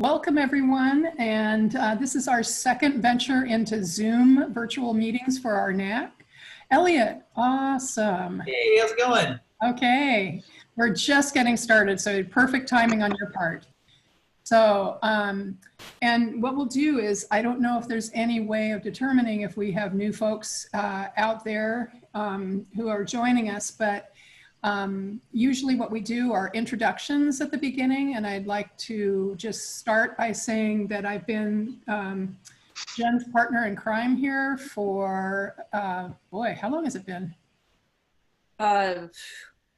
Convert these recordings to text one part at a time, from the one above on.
Welcome everyone, and this is our second venture into Zoom virtual meetings for our NAC. Elliot, awesome. Hey, how's it going? Okay, we're just getting started, so perfect timing on your part. So, and what we'll do is, I don't know if there's any way of determining if we have new folks out there who are joining us, but usually what we do are introductions at the beginning, and I'd like to just start by saying that I've been Jen's partner in crime here for, boy, how long has it been?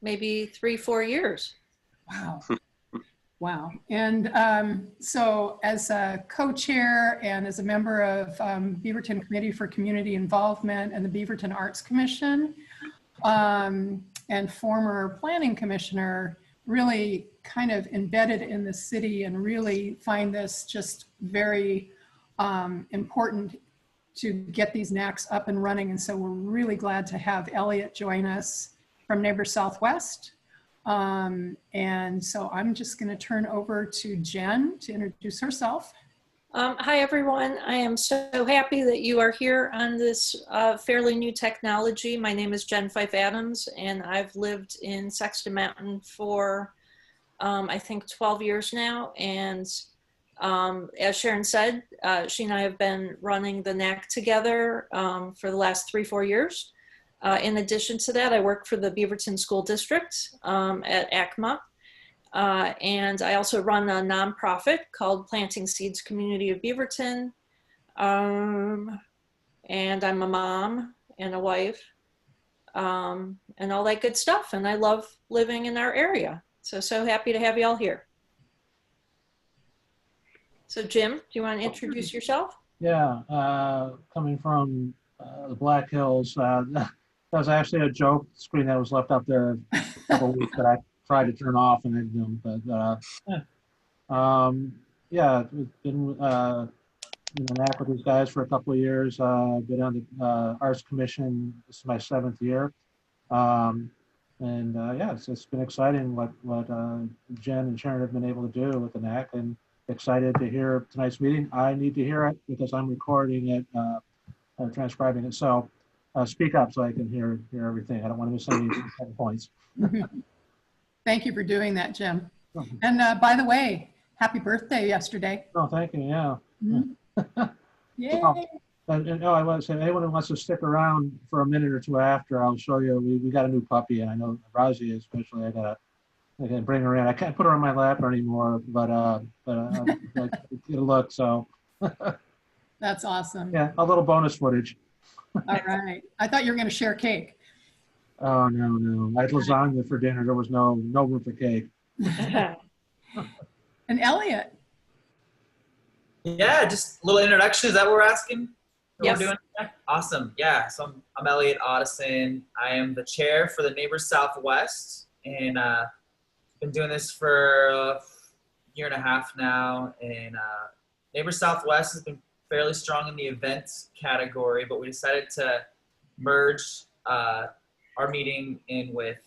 Maybe 3-4 years. Wow. Wow. And so as a co-chair and as a member of Beaverton Committee for Community Involvement and the Beaverton Arts Commission, and former planning commissioner, really kind of embedded in the city and really find this just very important to get these NACs up and running. And so we're really glad to have Elliot join us from Neighbor Southwest. And so I'm just going to turn over to Jen to introduce herself. Hi, everyone. I am so happy that you are here on this fairly new technology. My name is Jen Fife Adams, and I've lived in Sexton Mountain for, I think, 12 years now. And as Sharon said, she and I have been running the NAC together for the last 3-4 years. In addition to that, I work for the Beaverton School District at ACMA. And I also run a nonprofit called Planting Seeds Community of Beaverton. And I'm a mom and a wife and all that good stuff. And I love living in our area. So happy to have you all here. So Jim, do you want to introduce yourself? Yeah, coming from the Black Hills, that was actually a joke screen that was left up there a couple of weeks that I tried to turn off and I didn't, but yeah, it's been in the NAC with these guys for a couple of years. Been on the Arts Commission. This is my 7th year, and yeah, it's been exciting what Jen and Sharon have been able to do with the NAC, and excited to hear tonight's meeting. I need to hear it because I'm recording it, transcribing it. So speak up so I can hear everything. I don't want to miss any points. Thank you for doing that, Jim. And by the way, happy birthday yesterday. Oh, thank you. Yeah. Mm-hmm. Yay. No, I want to say, anyone who wants to stick around for a minute or two after, I'll show you. We got a new puppy, and I know Raziah especially. I can bring her in. I can't put her on my lap anymore, but I get a look. So. That's awesome. Yeah, a little bonus footage. All right. I thought you were going to share cake. Oh, no. I had lasagna for dinner. There was no room for cake. And Elliot. Yeah, just a little introduction. Is that what we're asking? Yes. We're doing? Awesome. Yeah, so I'm Elliot Otteson. I am the chair for the Neighbor Southwest, and been doing this for a year and a half now. And Neighbor Southwest has been fairly strong in the events category, but we decided to merge our meeting in with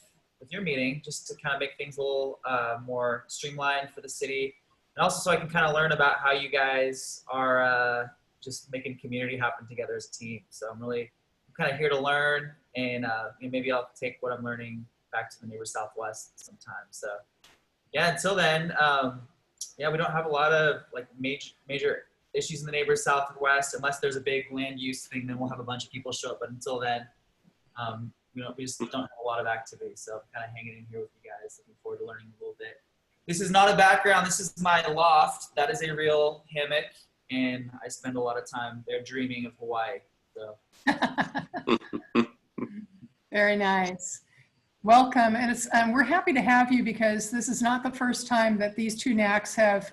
your meeting, just to kind of make things a little more streamlined for the city, and also so I can kind of learn about how you guys are just making community happen together as a team. So I'm kind of here to learn, and maybe I'll take what I'm learning back to the Neighbor Southwest sometime. So yeah, until then, yeah, we don't have a lot of like major issues in the Neighbor Southwest unless there's a big land use thing. Then we'll have a bunch of people show up, but until then, we just don't have a lot of activity. So I'm kind of hanging in here with you guys, looking forward to learning a little bit. This is not a background. This is my loft. That is a real hammock, and I spend a lot of time there dreaming of Hawaii. So. Very nice. Welcome, and we're happy to have you because this is not the first time that these two NACs have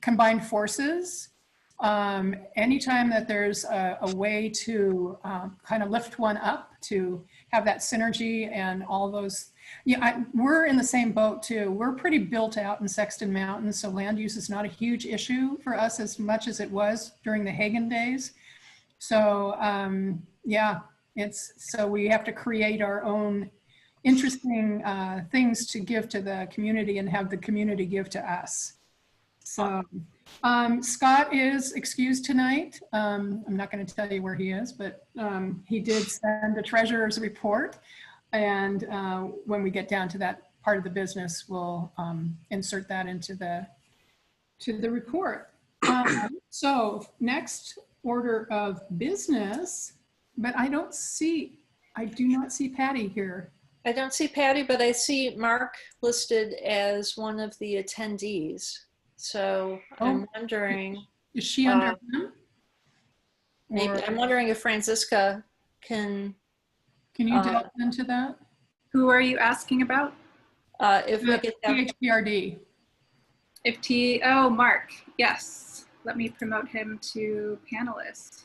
combined forces. Anytime that there's a way to kind of lift one up, to have that synergy and all those, we're in the same boat too. We're pretty built out in Sexton Mountain, so land use is not a huge issue for us as much as it was during the Hagen days. So yeah, so we have to create our own interesting things to give to the community and have the community give to us. So Scott is excused tonight. I'm not going to tell you where he is, but he did send a treasurer's report. And when we get down to that part of the business, we'll insert that into the report. So next order of business, but I do not see Patty here. I don't see Patty, but I see Mark listed as one of the attendees. So I'm wondering. Is she under him? Maybe, I'm wondering if Franziska can. Can you delve into that? Who are you asking about? If we get that. THPRD. Oh, Mark. Yes. Let me promote him to panelist.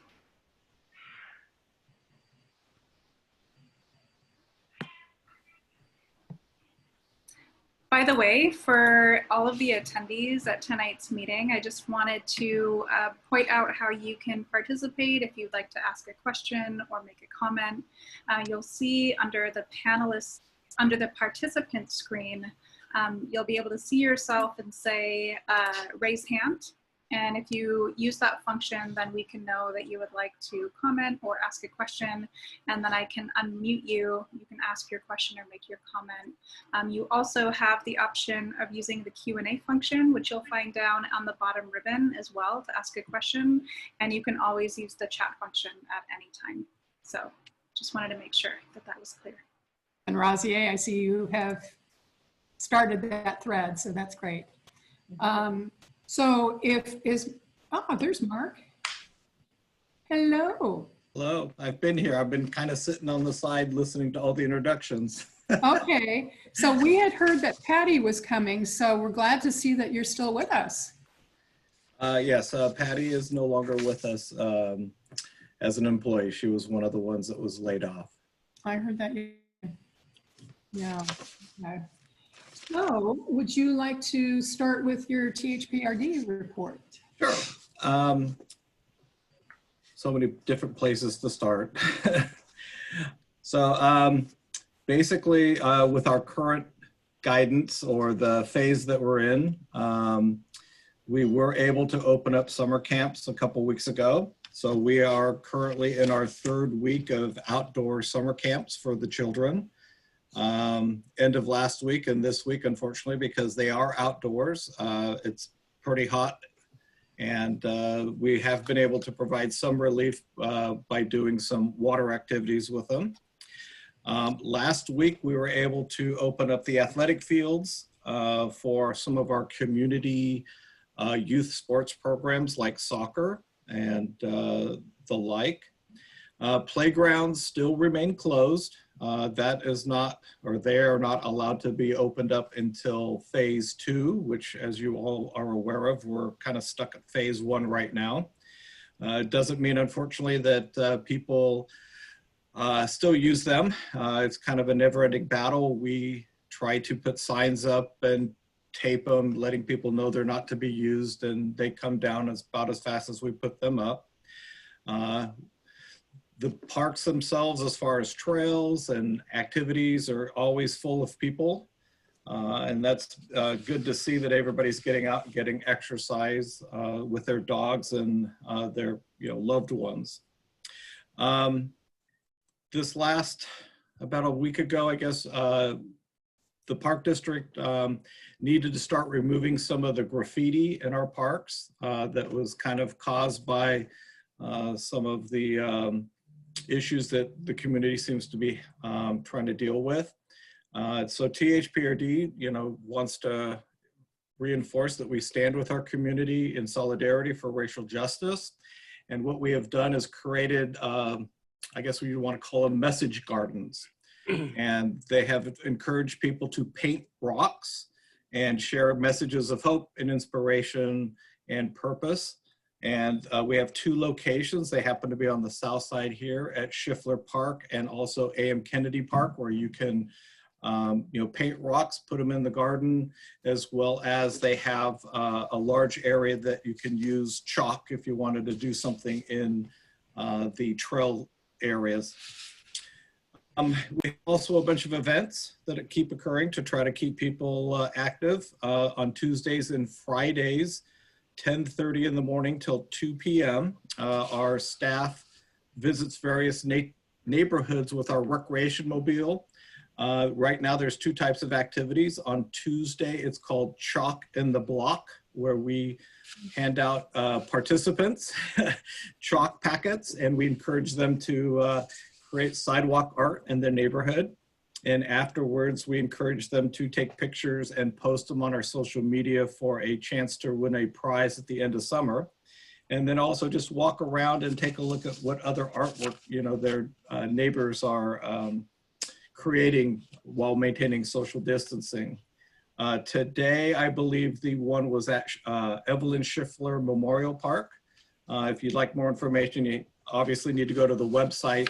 By the way, for all of the attendees at tonight's meeting, I just wanted to point out how you can participate if you'd like to ask a question or make a comment. You'll see under the participant screen, you'll be able to see yourself and say, raise hand. And if you use that function, then we can know that you would like to comment or ask a question, and then I can unmute you. You can ask your question or make your comment. You also have the option of using the Q&A function, which you'll find down on the bottom ribbon as well to ask a question. And you can always use the chat function at any time. So just wanted to make sure that that was clear. And Raziah, I see you have started that thread, so that's great. So there's Mark. Hello. Hello, I've been here. I've been kind of sitting on the side listening to all the introductions. Okay, so we had heard that Patty was coming, so we're glad to see that you're still with us. Yes, Patty is no longer with us as an employee. She was one of the ones that was laid off. I heard that. Yeah. Okay. So, would you like to start with your THPRD report? Sure. So many different places to start. So basically with our current guidance or the phase that we're in, we were able to open up summer camps a couple weeks ago. So we are currently in our 3rd week of outdoor summer camps for the children. End of last week and this week, unfortunately, because they are outdoors. It's pretty hot, and we have been able to provide some relief by doing some water activities with them. Last week, we were able to open up the athletic fields for some of our community youth sports programs like soccer and the like. Playgrounds still remain closed. That is not, or they are not allowed to be opened up until phase 2, which, as you all are aware of, we're kind of stuck at phase 1 right now. It doesn't mean, unfortunately, that people still use them. It's kind of a never-ending battle. We try to put signs up and tape them, letting people know they're not to be used, and they come down about as fast as we put them up. The parks themselves, as far as trails and activities, are always full of people. And that's good to see that everybody's getting out and getting exercise with their dogs and their loved ones. This last, about a week ago, I guess, the park district needed to start removing some of the graffiti in our parks that was kind of caused by some of the issues that the community seems to be trying to deal with. So THPRD, wants to reinforce that we stand with our community in solidarity for racial justice. And what we have done is created, I guess we want to call them message gardens. And they have encouraged people to paint rocks and share messages of hope and inspiration and purpose. And we have 2 locations. They happen to be on the south side here at Schiffler Park and also A.M. Kennedy Park, where you can paint rocks, put them in the garden, as well as they have a large area that you can use chalk if you wanted to do something in the trail areas. We also a bunch of events that keep occurring to try to keep people active on Tuesdays and Fridays, 10:30 in the morning till 2 p.m. Our staff visits various neighborhoods with our recreation mobile. Right now there's two types of activities. On Tuesday, it's called Chalk in the Block, where we hand out participants chalk packets, and we encourage them to create sidewalk art in their neighborhood. And afterwards, we encourage them to take pictures and post them on our social media for a chance to win a prize at the end of summer. And then also just walk around and take a look at what other artwork, you know, their neighbors are creating while maintaining social distancing. Today, I believe the one was at Evelyn Schiffler Memorial Park. If you'd like more information, you obviously need to go to the website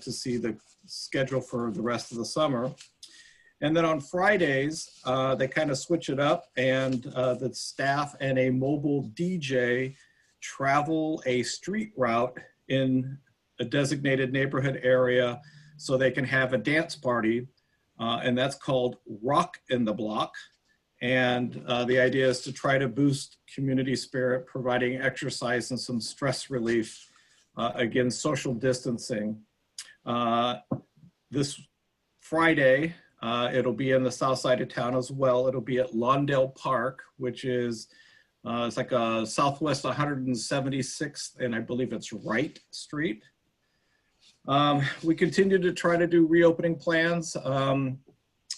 to see the schedule for the rest of the summer. And then on Fridays, they kind of switch it up, and the staff and a mobile DJ travel a street route in a designated neighborhood area so they can have a dance party, and that's called Rock in the Block. And the idea is to try to boost community spirit, providing exercise and some stress relief against social distancing. This Friday, it'll be in the south side of town as well. It'll be at Lawndale Park, which is it's like a Southwest 176th, and I believe it's Wright Street. We continue to try to do reopening plans.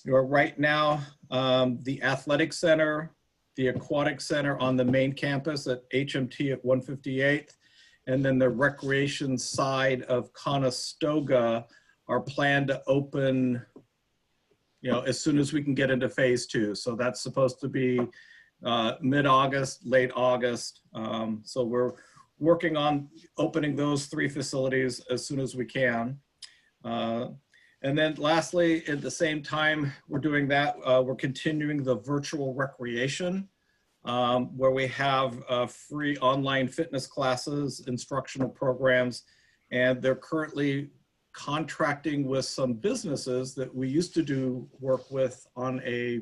Right now, the athletic center, the aquatic center on the main campus at HMT at 158th, and then the recreation side of Conestoga are planned to open, you know, as soon as we can get into phase 2. So that's supposed to be mid-August, late August. So we're working on opening those 3 facilities as soon as we can. And then lastly, at the same time we're doing that, we're continuing the virtual recreation, where we have free online fitness classes, instructional programs, and they're currently contracting with some businesses that we used to do work with on a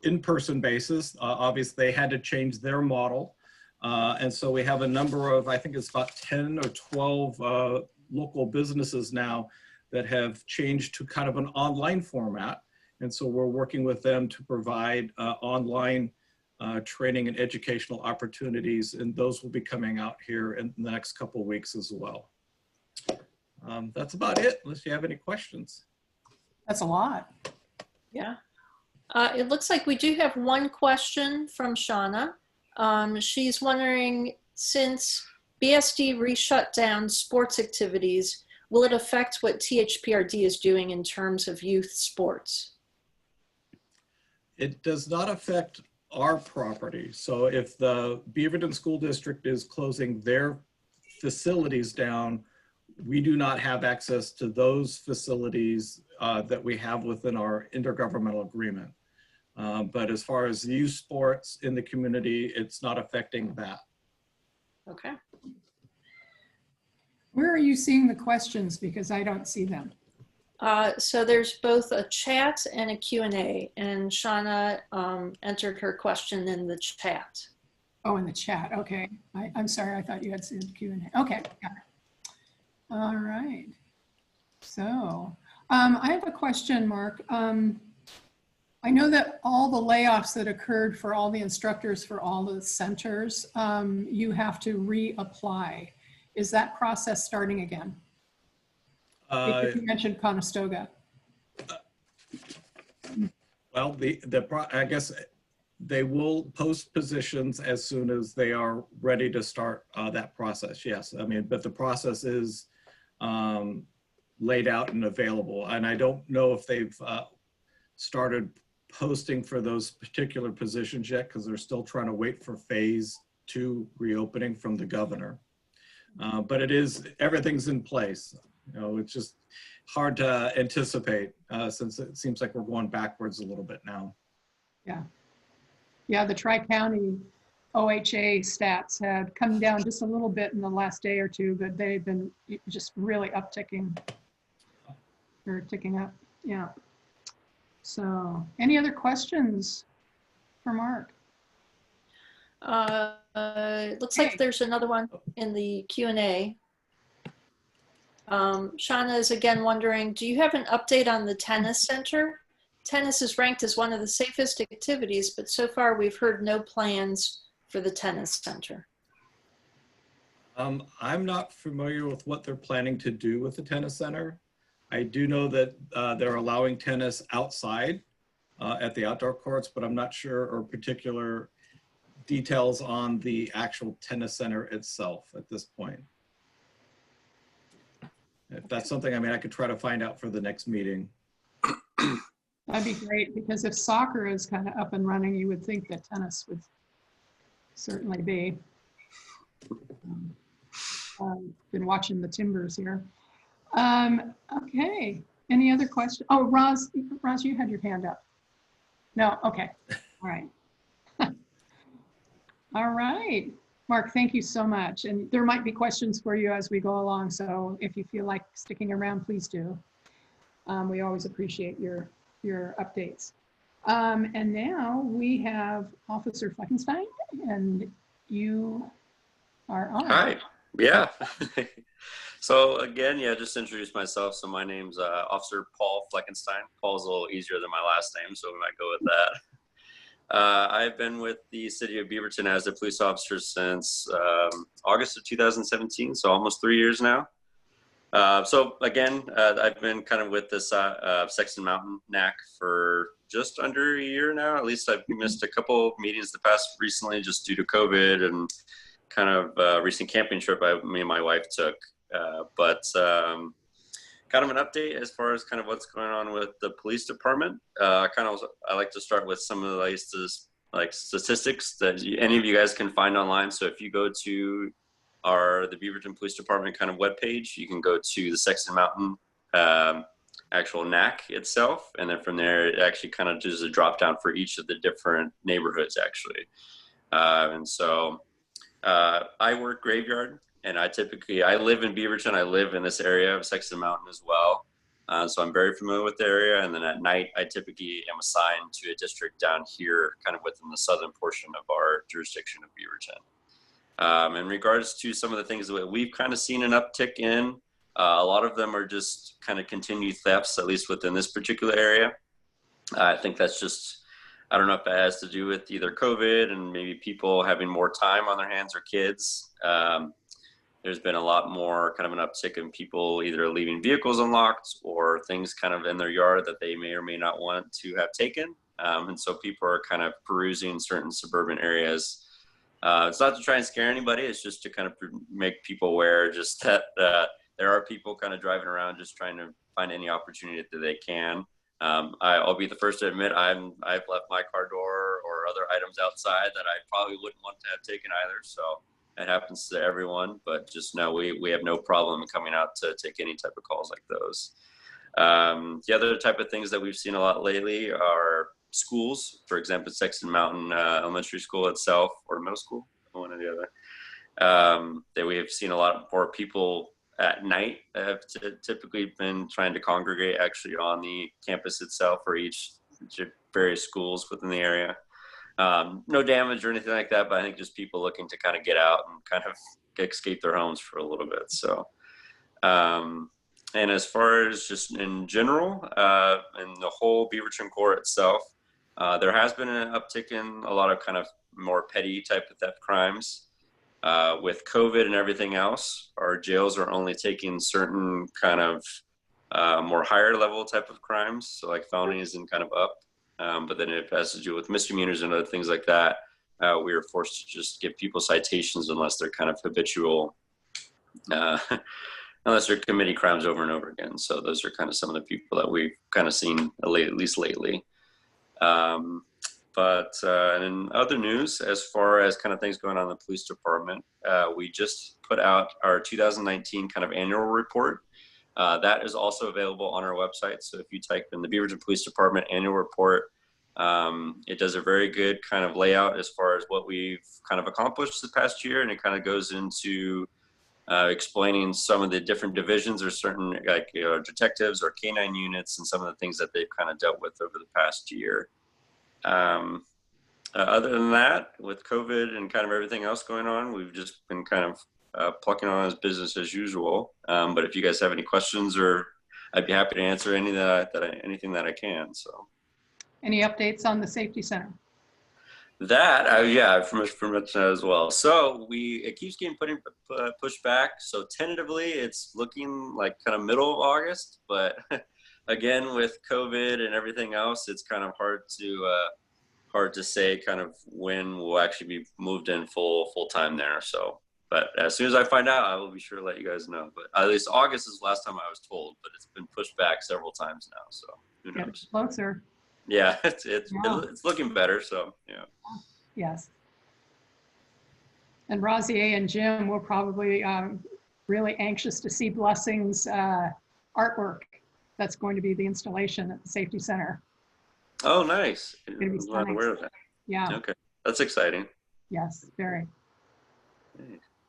in-person basis. Obviously, they had to change their model. And so we have a number of, I think it's about 10 or 12 local businesses now that have changed to kind of an online format. And so we're working with them to provide online training and educational opportunities, and those will be coming out here in the next couple of weeks as well. That's about it, unless you have any questions. That's a lot. Yeah. It looks like we do have one question from Shauna. She's wondering, since BSD re-shut down sports activities, will it affect what THPRD is doing in terms of youth sports? It does not affect our property. So if the Beaverton School District is closing their facilities down, we do not have access to those facilities that we have within our intergovernmental agreement. But as far as youth sports in the community, it's not affecting that. Okay. Where are you seeing the questions? Because I don't see them. So there's both a chat and a Q&A, and Shauna entered her question in the chat. Oh, in the chat. Okay. I'm sorry. I thought you had seen the Q&A. Okay. Got it. All right. So I have a question, Mark. I know that all the layoffs that occurred for all the instructors for all the centers, you have to reapply. Is that process starting again? Because you mentioned Conestoga. Well, I guess they will post positions as soon as they are ready to start that process. Yes, I mean, but the process is laid out and available. And I don't know if they've started posting for those particular positions yet, because they're still trying to wait for phase 2 reopening from the governor. But everything's in place. You know, it's just hard to anticipate since it seems like we're going backwards a little bit now. Yeah. Yeah, the Tri-County OHA stats had come down just a little bit in the last day or two, but they've been just really upticking. They're ticking up. Yeah. So any other questions for Mark? It looks like there's another one in the Q&A. Shauna is again wondering, do you have an update on the tennis center? Tennis is ranked as one of the safest activities, but so far we've heard no plans for the tennis center. I'm not familiar with what they're planning to do with the tennis center. I do know that they're allowing tennis outside at the outdoor courts, but I'm not sure or particular details on the actual tennis center itself at this point. If that's something, I mean, I could try to find out for the next meeting. That'd be great, because if soccer is kind of up and running, you would think that tennis would certainly be. Been watching the Timbers here. Okay, any other questions? Oh, Roz, you had your hand up. No, okay, all right. All right, Mark, thank you so much. And there might be questions for you as we go along, so if you feel like sticking around, please do. We always appreciate your updates. And now we have Officer Fleckenstein, and you are on. Hi, yeah. So again, yeah, just introduce myself. So my name's Officer Paul Fleckenstein. Paul's a little easier than my last name, so we might go with that. I've been with the city of Beaverton as a police officer since August of 2017, so almost 3 years now. So again, I've been kind of with this Sexton Mountain NAC for just under a year now. At least I've missed a couple of meetings the past recently just due to COVID and kind of recent camping trip me and my wife took. Kind of an update as far as kind of what's going on with the police department. I like to start with some of the latest statistics that any of you guys can find online. So if you go to the Beaverton Police Department kind of webpage, you can go to the Sexton Mountain actual NAC itself, and then from there it actually kind of does a drop down for each of the different neighborhoods actually. And so I work graveyard. And I live in Beaverton. I live in this area of Sexton Mountain as well. So I'm very familiar with the area. And then at night, I typically am assigned to a district down here, kind of within the southern portion of our jurisdiction of Beaverton. In regards to some of the things that we've kind of seen an uptick in, a lot of them are just kind of continued thefts, at least within this particular area. I think that's just, I don't know if that has to do with either COVID and maybe people having more time on their hands or kids. There's been a lot more kind of an uptick in people either leaving vehicles unlocked or things kind of in their yard that they may or may not want to have taken. And so people are kind of perusing certain suburban areas. It's not to try and scare anybody. It's just to kind of make people aware just that there are people kind of driving around just trying to find any opportunity that they can. I'll be the first to admit I've left my car door or other items outside that I probably wouldn't want to have taken either. So it happens to everyone, but just know we have no problem coming out to take any type of calls like those. The other type of things that we've seen a lot lately are schools. For example, Sexton Mountain Elementary School itself, or middle school, one or the other. That we have seen a lot more people at night that have typically been trying to congregate actually on the campus itself for each various schools within the area. No damage or anything like that, but I think just people looking to kind of get out and kind of escape their homes for a little bit. So, and as far as just in general, in the whole Beaverton core itself, there has been an uptick in a lot of kind of more petty type of theft crimes. With COVID and everything else, our jails are only taking certain kind of more higher level type of crimes, so like felonies and kind of up. But then it has to do with misdemeanors and other things like that. We are forced to just give people citations unless they're kind of habitual, unless they're committing crimes over and over again. So those are kind of some of the people that we've kind of seen at least lately. And in other news, as far as kind of things going on in the police department, we just put out our 2019 kind of annual report. That is also available on our website. So if you type in the Beaverton Police Department annual report, it does a very good kind of layout as far as what we've kind of accomplished the past year. And it kind of goes into explaining some of the different divisions or certain detectives or canine units and some of the things that they've kind of dealt with over the past year. Other than that, with COVID and kind of everything else going on, we've just been kind of plucking on as business as usual. But if you guys have any questions, or I'd be happy to answer anything that I can. So, Any updates on the safety center? That yeah, from much as well. So it keeps getting pushed back. So tentatively, it's looking like kind of middle of August. But again, with COVID and everything else, it's kind of hard to say kind of when we'll actually be moved in full time there. So, but as soon as I find out, I will be sure to let you guys know. But at least August is the last time I was told, but it's been pushed back several times now. So who knows? Get closer. Yeah, it's looking better. So yeah. Yes. And Raziah and Jim will probably really anxious to see Blessing's artwork. That's going to be the installation at the safety center. Oh, nice. I'm not aware of that. Yeah. Okay, that's exciting. Yes, very.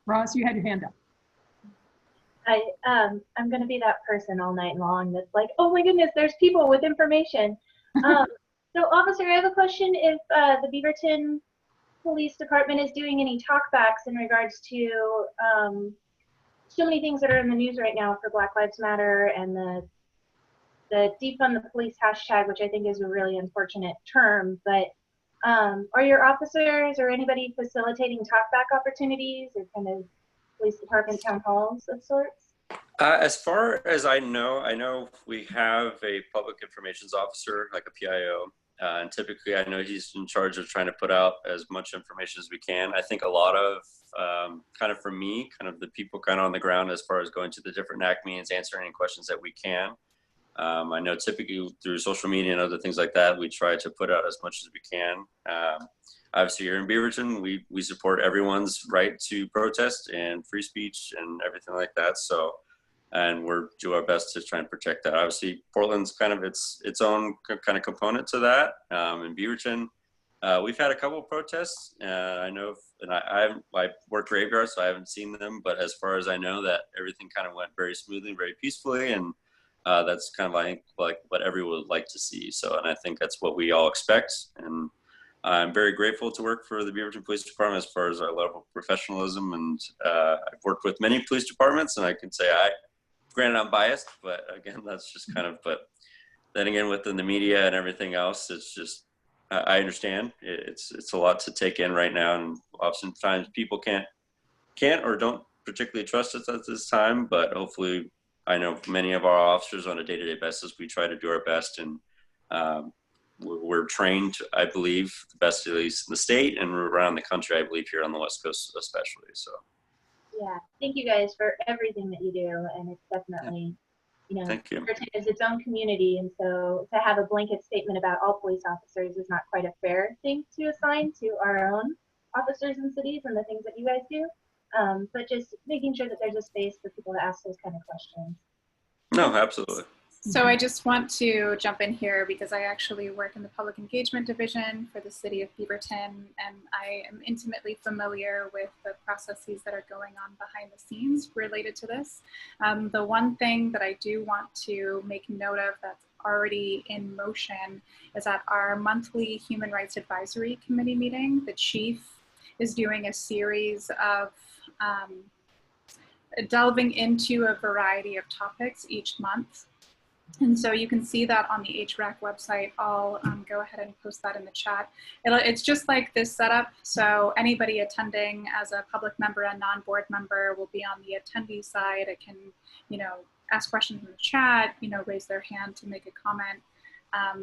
Roz, you had your hand up. I'm going to be that person all night long that's like, oh my goodness, there's people with information. So officer, I have a question if the Beaverton Police Department is doing any talkbacks in regards to so many things that are in the news right now for Black Lives Matter and the defund the police hashtag, which I think is a really unfortunate term, but are your officers or anybody facilitating talkback opportunities or kind of police department town halls of sorts? As far as I know we have a public information officer, like a PIO, and typically I know he's in charge of trying to put out as much information as we can. I think a lot of kind of for me, kind of the people kind of on the ground as far as going to the different NAC meetings, answering any questions that we can. I know typically through social media and other things like that, we try to put out as much as we can. Obviously here in Beaverton, we support everyone's right to protest and free speech and everything like that. So, and we're do our best to try and protect that. Obviously, Portland's kind of its own kind of component to that. In Beaverton, we've had a couple of protests. I know, and I work graveyard, so I haven't seen them. But as far as I know, that everything kind of went very smoothly, very peacefully, and that's kind of like what everyone would like to see. So, and I think that's what we all expect. And I'm very grateful to work for the Beaverton Police Department as far as our level of professionalism. And I've worked with many police departments, and I can say granted I'm biased, but again, that's just kind of, but then again, within the media and everything else, it's just, I understand it's a lot to take in right now. And oftentimes people can't or don't particularly trust us at this time, but hopefully I know many of our officers on a day-to-day basis, we try to do our best, and we're trained, I believe, the best at least in the state and around the country, I believe here on the West Coast especially, so. Yeah, thank you guys for everything that you do, and it's definitely, you know, Beaverton is its own community, and so to have a blanket statement about all police officers is not quite a fair thing to assign to our own officers and cities and the things that you guys do, but just making sure that there's a space for people to ask those kind of questions. No, absolutely. So I just want to jump in here because I actually work in the public engagement division for the city of Beaverton, and I am intimately familiar with the processes that are going on behind the scenes related to this. The one thing that I do want to make note of that's already in motion is at our monthly Human Rights Advisory Committee meeting, the chief is doing a series of delving into a variety of topics each month. And so you can see that on the HRAC website. I'll go ahead and post that in the chat. It's just like this setup. So anybody attending as a public member and non-board member will be on the attendee side. It can, you know, ask questions in the chat, you know, raise their hand to make a comment.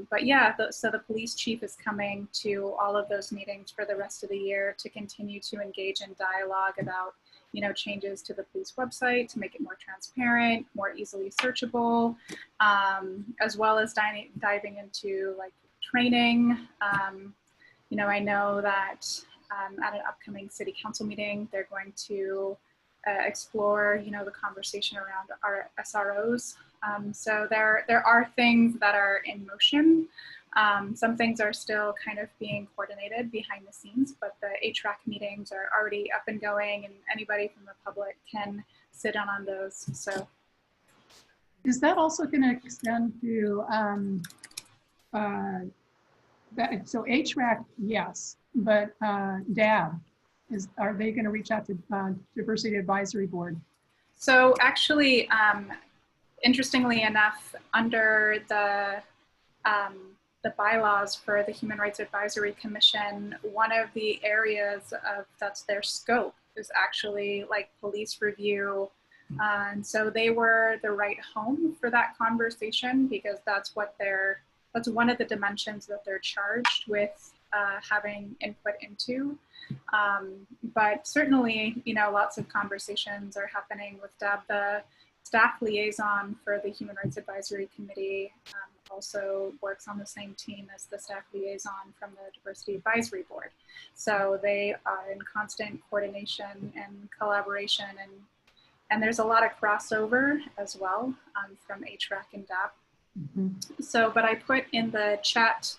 But yeah, so the police chief is coming to all of those meetings for the rest of the year to continue to engage in dialogue about, you know, changes to the police website to make it more transparent, more easily searchable, as well as diving into like training. You know, I know that at an upcoming city council meeting, they're going to explore, you know, the conversation around our SROs. So there are things that are in motion. Some things are still kind of being coordinated behind the scenes, but the HRAC meetings are already up and going, and anybody from the public can sit in on those. So Is that also going to extend to, so HRAC, yes, but DAB, are they going to reach out to Diversity Advisory Board? So actually, interestingly enough, under the bylaws for the Human Rights Advisory Commission, one of the areas of that's their scope is actually like police review. And so they were the right home for that conversation, because that's one of the dimensions that they're charged with having input into. But certainly, you know, lots of conversations are happening with DAB. The staff liaison for the Human Rights Advisory Committee also works on the same team as the staff liaison from the Diversity Advisory Board. So they are in constant coordination and collaboration, and there's a lot of crossover as well from HRAC and DAB. Mm-hmm. So, but I put in the chat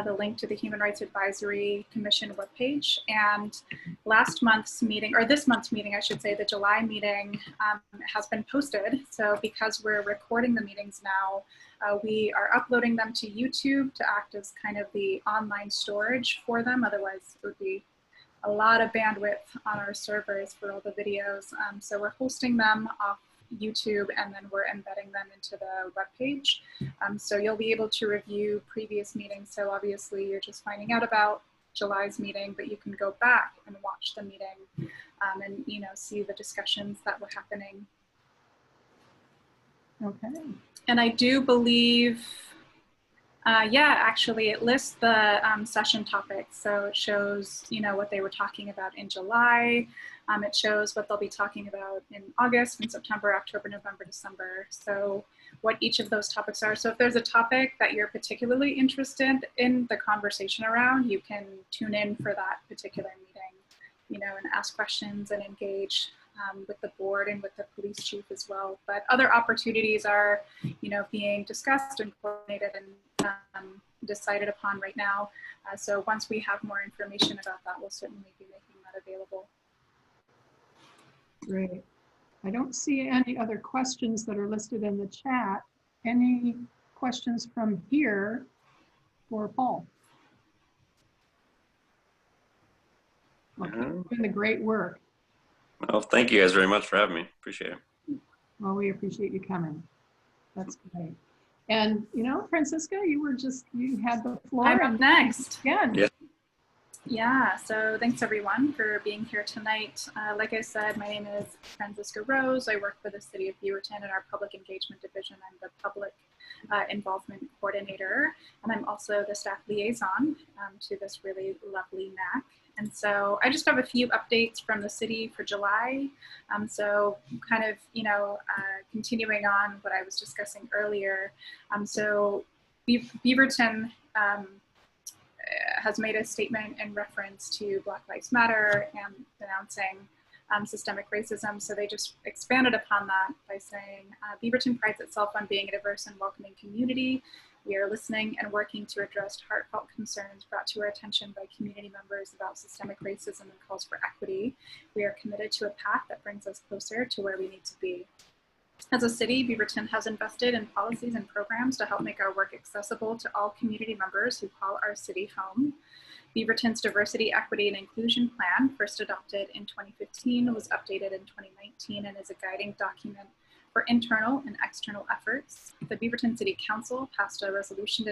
the link to the Human Rights Advisory Commission webpage, and last month's meeting, or this month's meeting, I should say, the July meeting has been posted. So because we're recording the meetings now, we are uploading them to YouTube to act as kind of the online storage for them. Otherwise, it would be a lot of bandwidth on our servers for all the videos. So we're hosting them off YouTube, and then we're embedding them into the webpage. So you'll be able to review previous meetings. So obviously you're just finding out about July's meeting, but you can go back and watch the meeting and, you know, see the discussions that were happening. Okay. And I do believe, yeah, actually it lists the session topics. So it shows, you know, what they were talking about in July. It shows what they'll be talking about in August and September, October, November, December. So what each of those topics are. So if there's a topic that you're particularly interested in the conversation around, you can tune in for that particular meeting, you know, and ask questions and engage with the board and with the police chief as well. But other opportunities are, you know, being discussed and coordinated and decided upon right now. So once we have more information about that, we'll certainly be making that available. Great. I don't see any other questions that are listed in the chat. Any questions from here for Paul? Okay, doing the great work. Well, thank you guys very much for having me. Appreciate it. Well, we appreciate you coming. That's great. And, you know, Franziska, you had the floor. I'm up next. Yeah. Yeah. Yeah, so thanks everyone for being here tonight. Like I said, my name is Franziska Rose. I work for the City of Beaverton in our Public Engagement Division. I'm the Public Involvement Coordinator, and I'm also the staff liaison to this really lovely NAC. And so I just have a few updates from the city for July. So kind of, you know, continuing on what I was discussing earlier. So Beaverton has made a statement in reference to Black Lives Matter and denouncing systemic racism. So they just expanded upon that by saying, Beaverton prides itself on being a diverse and welcoming community. We are listening and working to address heartfelt concerns brought to our attention by community members about systemic racism and calls for equity. We are committed to a path that brings us closer to where we need to be. As a city, Beaverton has invested in policies and programs to help make our work accessible to all community members who call our city home. Beaverton's Diversity, Equity, and Inclusion Plan, first adopted in 2015, was updated in 2019 and is a guiding document for internal and external efforts. The Beaverton City Council passed a resolution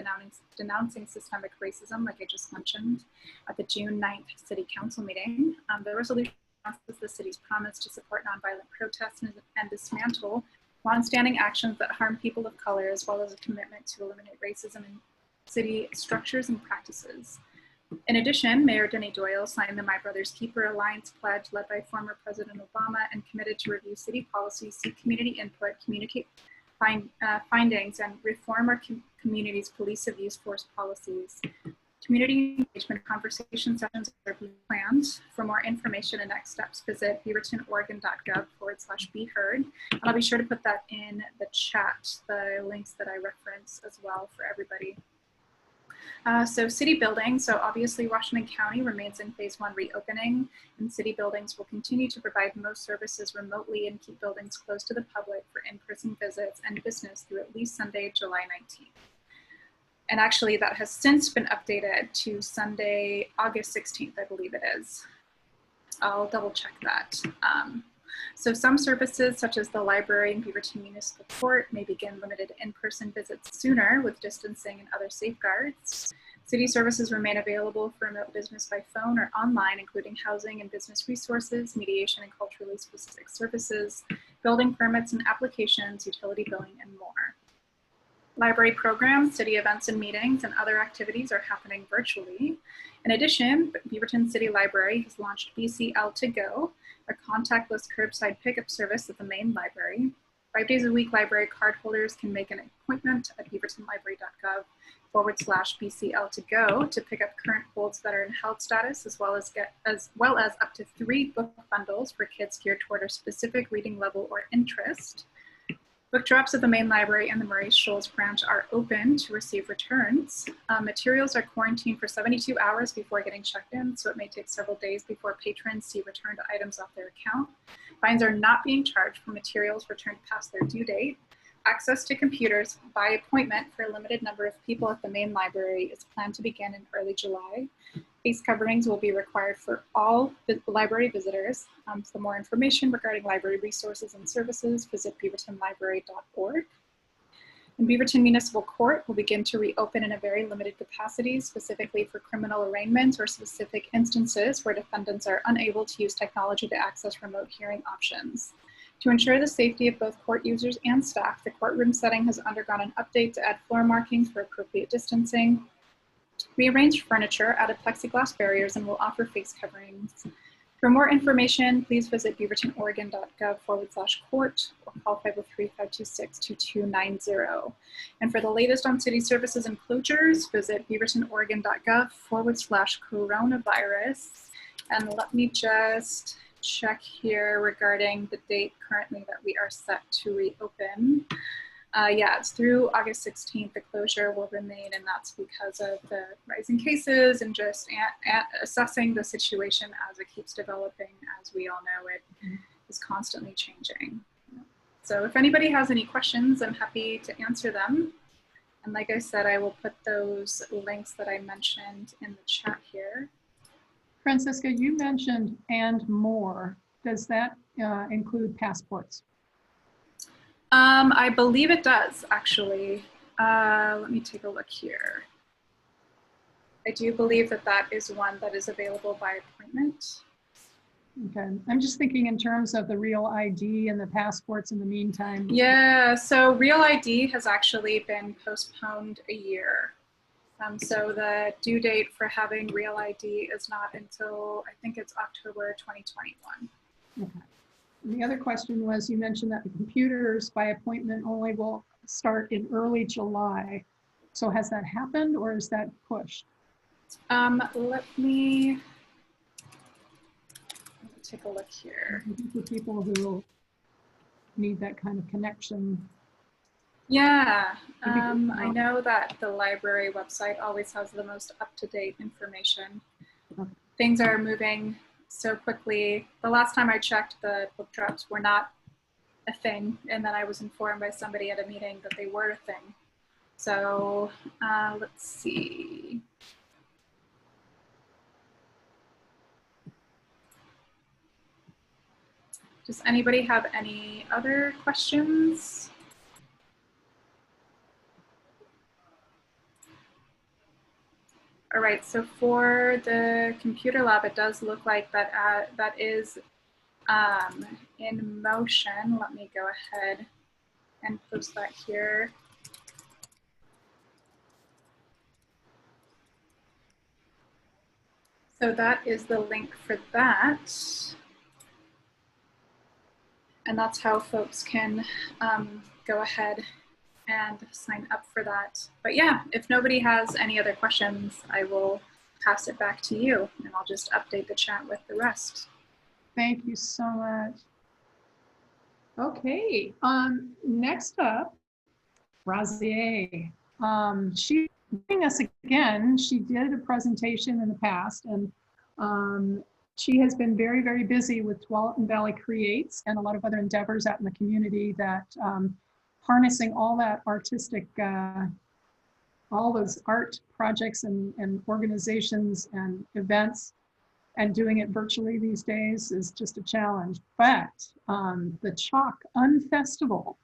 denouncing systemic racism, like I just mentioned, at the June 9th City Council meeting. The resolution announces the city's promise to support nonviolent protests and dismantle longstanding actions that harm people of color, as well as a commitment to eliminate racism in city structures and practices. In addition, Mayor Denny Doyle signed the My Brother's Keeper Alliance pledge led by former President Obama and committed to review city policies, seek community input, communicate findings, and reform our community's police abuse force policies. Community engagement conversation sessions are being planned. For more information and next steps, visit beavertonoregon.gov/beheard. And I'll be sure to put that in the chat, the links that I reference as well for everybody. So city buildings, so obviously Washington County remains in phase 1 reopening, and city buildings will continue to provide most services remotely and keep buildings closed to the public for in-person visits and business through at least Sunday, July 19th. And actually that has since been updated to Sunday, August 16th, I believe it is. I'll double check that. So some services such as the library and Beaverton Municipal Court may begin limited in-person visits sooner with distancing and other safeguards. City services remain available for remote business by phone or online, including housing and business resources, mediation and culturally specific services, building permits and applications, utility billing, and more. Library programs, city events and meetings, and other activities are happening virtually. In addition, Beaverton City Library has launched BCL to Go, a contactless curbside pickup service at the main library. 5 days a week, library card holders can make an appointment at beavertonlibrary.gov/BCL to Go to pick up current holds that are in held status, as well as up to 3 book bundles for kids geared toward a specific reading level or interest. Book drops at the main library and the Maurice Shoals branch are open to receive returns. Materials are quarantined for 72 hours before getting checked in, so it may take several days before patrons see returned items off their account. Fines are not being charged for materials returned past their due date. Access to computers by appointment for a limited number of people at the main library is planned to begin in early July. Face coverings will be required for all library visitors. For more information regarding library resources and services, visit beavertonlibrary.org. And Beaverton Municipal Court will begin to reopen in a very limited capacity, specifically for criminal arraignments or specific instances where defendants are unable to use technology to access remote hearing options. To ensure the safety of both court users and staff, the courtroom setting has undergone an update to add floor markings for appropriate distancing, rearranged furniture, added plexiglass barriers, and will offer face coverings. For more information, please visit beavertonoregon.gov/court or call 503-526-2290. And for the latest on city services and closures, visit beavertonoregon.gov/coronavirus. And let me just check here regarding the date currently that we are set to reopen. Yeah, it's through August 16th, the closure will remain, and that's because of the rising cases and just assessing the situation as it keeps developing. As we all know, it is constantly changing. So if anybody has any questions, I'm happy to answer them. And like I said, I will put those links that I mentioned in the chat here. Franziska, you mentioned and more. Does that include passports? I believe it does, actually. Let me take a look here. I do believe that that is one that is available by appointment. Okay, I'm just thinking in terms of the Real ID and the passports in the meantime. Yeah, so Real ID has actually been postponed a year. So the due date for having Real ID is not until, I think it's October 2021. Okay. And the other question was, you mentioned that the computers by appointment only will start in early July. So has that happened or is that pushed? Let me take a look here. For people who need that kind of connection. Yeah, I know that the library website always has the most up-to-date information. Things are moving so quickly. The last time I checked, the book drops were not a thing, and then I was informed by somebody at a meeting that they were a thing. So let's see. Does anybody have any other questions? All right, so for the computer lab, it does look like that that is in motion. Let me go ahead and post that here. So that is the link for that. And that's how folks can go ahead and sign up for that. But yeah, if nobody has any other questions, I will pass it back to you and I'll just update the chat with the rest. Thank you so much. Okay, next up, Raziah. She joining us again. She did a presentation in the past, and she has been very, very busy with Tualatin Valley Creates and a lot of other endeavors out in the community that harnessing all that artistic, all those art projects and organizations and events, and doing it virtually these days is just a challenge. But the Chalk Unfestival,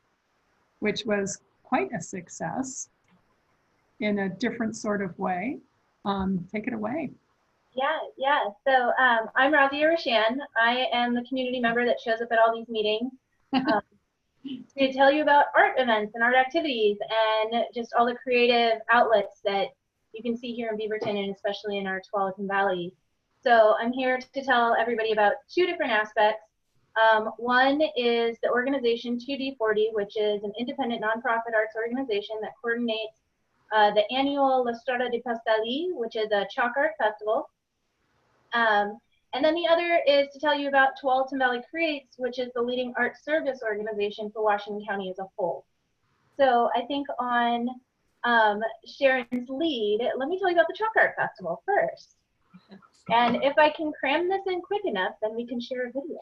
which was quite a success in a different sort of way. Take it away. Yeah. So I'm Raziah Roushan. I am the community member that shows up at all these meetings to tell you about art events and art activities and just all the creative outlets that you can see here in Beaverton and especially in our Tualatin Valley. So I'm here to tell everybody about two different aspects. One is the organization 2D40, which is an independent nonprofit arts organization that coordinates the annual La Strada di Pastelli, which is a chalk art festival. And then the other is to tell you about Tualatin Valley Creates, which is the leading art service organization for Washington County as a whole. So I think on Sharon's lead, let me tell you about the Chalk Art Festival first. And if I can cram this in quick enough, then we can share a video.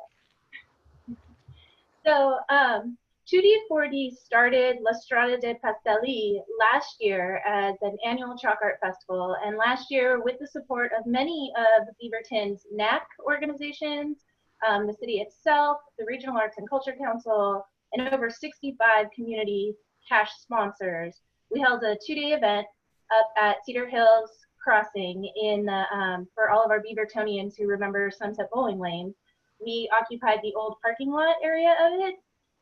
So 2D40 started La Strada di Pastelli last year as an annual chalk art festival. And last year, with the support of many of Beaverton's NAC organizations, the city itself, the Regional Arts and Culture Council, and over 65 community cash sponsors, we held a 2-day event up at Cedar Hills Crossing in for all of our Beavertonians who remember Sunset Bowling Lane. We occupied the old parking lot area of it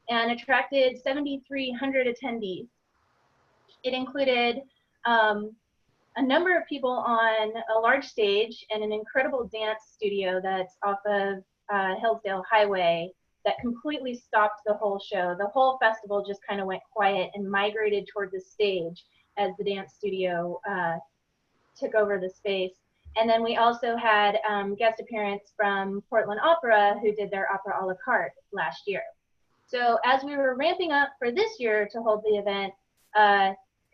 and attracted 7,300 attendees. It included a number of people on a large stage and an incredible dance studio that's off of Hillsdale Highway that completely stopped the whole show. The whole festival just kind of went quiet and migrated toward the stage as the dance studio took over the space. And then we also had guest appearance from Portland Opera, who did their opera a la carte last year. So as we were ramping up for this year to hold the event,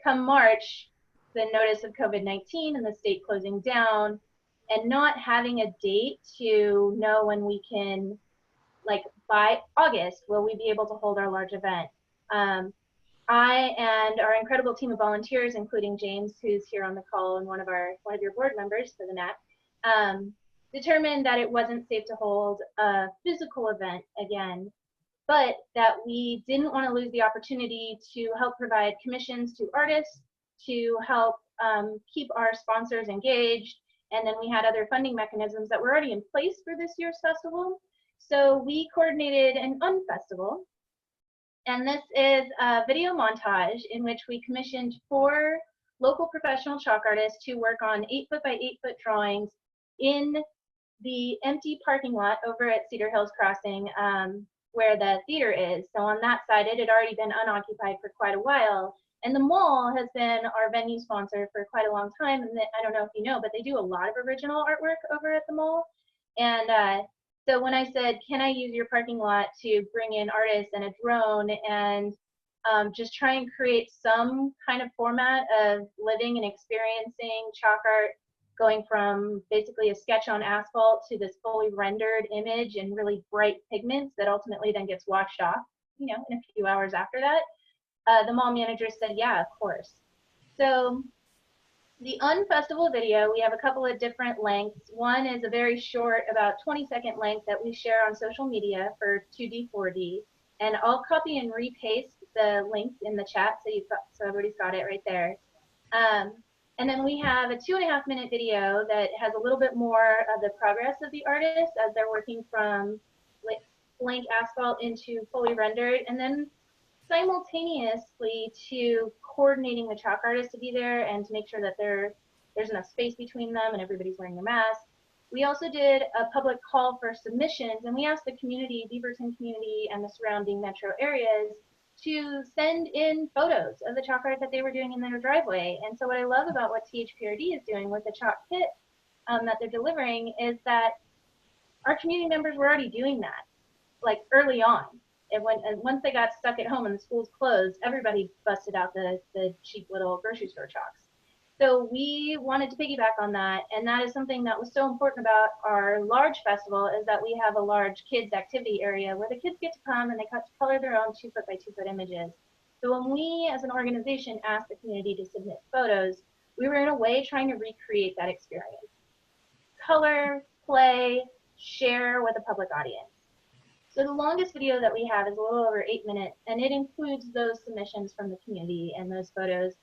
come March, the notice of COVID-19 and the state closing down and not having a date to know when we can, like by August, will we be able to hold our large event. I and our incredible team of volunteers, including James, who's here on the call and one of your board members for the NAC, determined that it wasn't safe to hold a physical event again, but that we didn't want to lose the opportunity to help provide commissions to artists, to help keep our sponsors engaged, and then we had other funding mechanisms that were already in place for this year's festival. So we coordinated an Unfestival. And this is a video montage in which we commissioned 4 local professional chalk artists to work on 8-foot by 8-foot drawings in the empty parking lot over at Cedar Hills Crossing where the theater is. So on that side, it had already been unoccupied for quite a while. And the mall has been our venue sponsor for quite a long time. And I don't know if you know, but they do a lot of original artwork over at the mall. And so when I said, can I use your parking lot to bring in artists and a drone and just try and create some kind of format of living and experiencing chalk art, going from basically a sketch on asphalt to this fully rendered image in really bright pigments that ultimately then gets washed off, in a few hours after that, the mall manager said, yeah, of course. So the Unfestival video, we have a couple of different lengths. One is a very short, about 20-second length that we share on social media for 2D4D. And I'll copy and repaste the link in the chat so everybody's got it right there. And then we have a 2.5-minute video that has a little bit more of the progress of the artists as they're working from blank asphalt into fully rendered. And then simultaneously to coordinating the chalk artists to be there and to make sure that there's enough space between them and everybody's wearing their mask. We also did a public call for submissions, and we asked the community, Beaverton community and the surrounding metro areas, to send in photos of the chalk art that they were doing in their driveway. And so what I love about what THPRD is doing with the chalk kit that they're delivering is that our community members were already doing that, like early on. And once they got stuck at home and the schools closed, everybody busted out the cheap little grocery store chalks. So we wanted to piggyback on that, and that is something that was so important about our large festival, is that we have a large kids activity area where the kids get to come and they color their own 2-foot by 2-foot images. So when we as an organization asked the community to submit photos, we were in a way trying to recreate that experience. Color, play, share with a public audience. So the longest video that we have is a little over 8 minutes, and it includes those submissions from the community and those photos.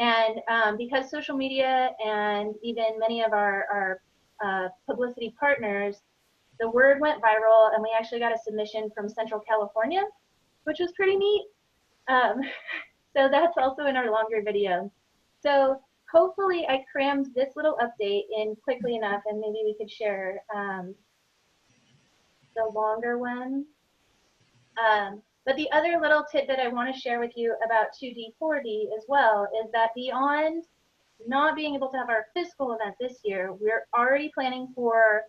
And because social media and even many of our publicity partners, the word went viral, and we actually got a submission from Central California, which was pretty neat. So that's also in our longer video. So hopefully I crammed this little update in quickly enough, and maybe we could share the longer one. But the other little tidbit I want to share with you about 2D, 4D as well is that beyond not being able to have our physical event this year, we're already planning for,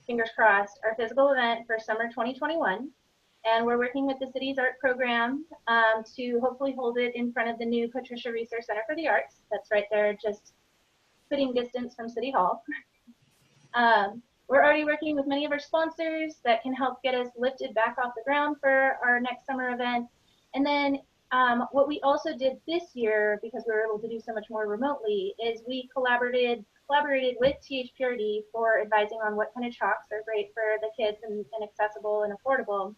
fingers crossed, our physical event for summer 2021. And we're working with the city's art program to hopefully hold it in front of the new Patricia Research Center for the Arts. That's right there, just putting distance from City Hall. We're already working with many of our sponsors that can help get us lifted back off the ground for our next summer event. And then what we also did this year, because we were able to do so much more remotely, is we collaborated with THPRD for advising on what kind of chalks are great for the kids and accessible and affordable.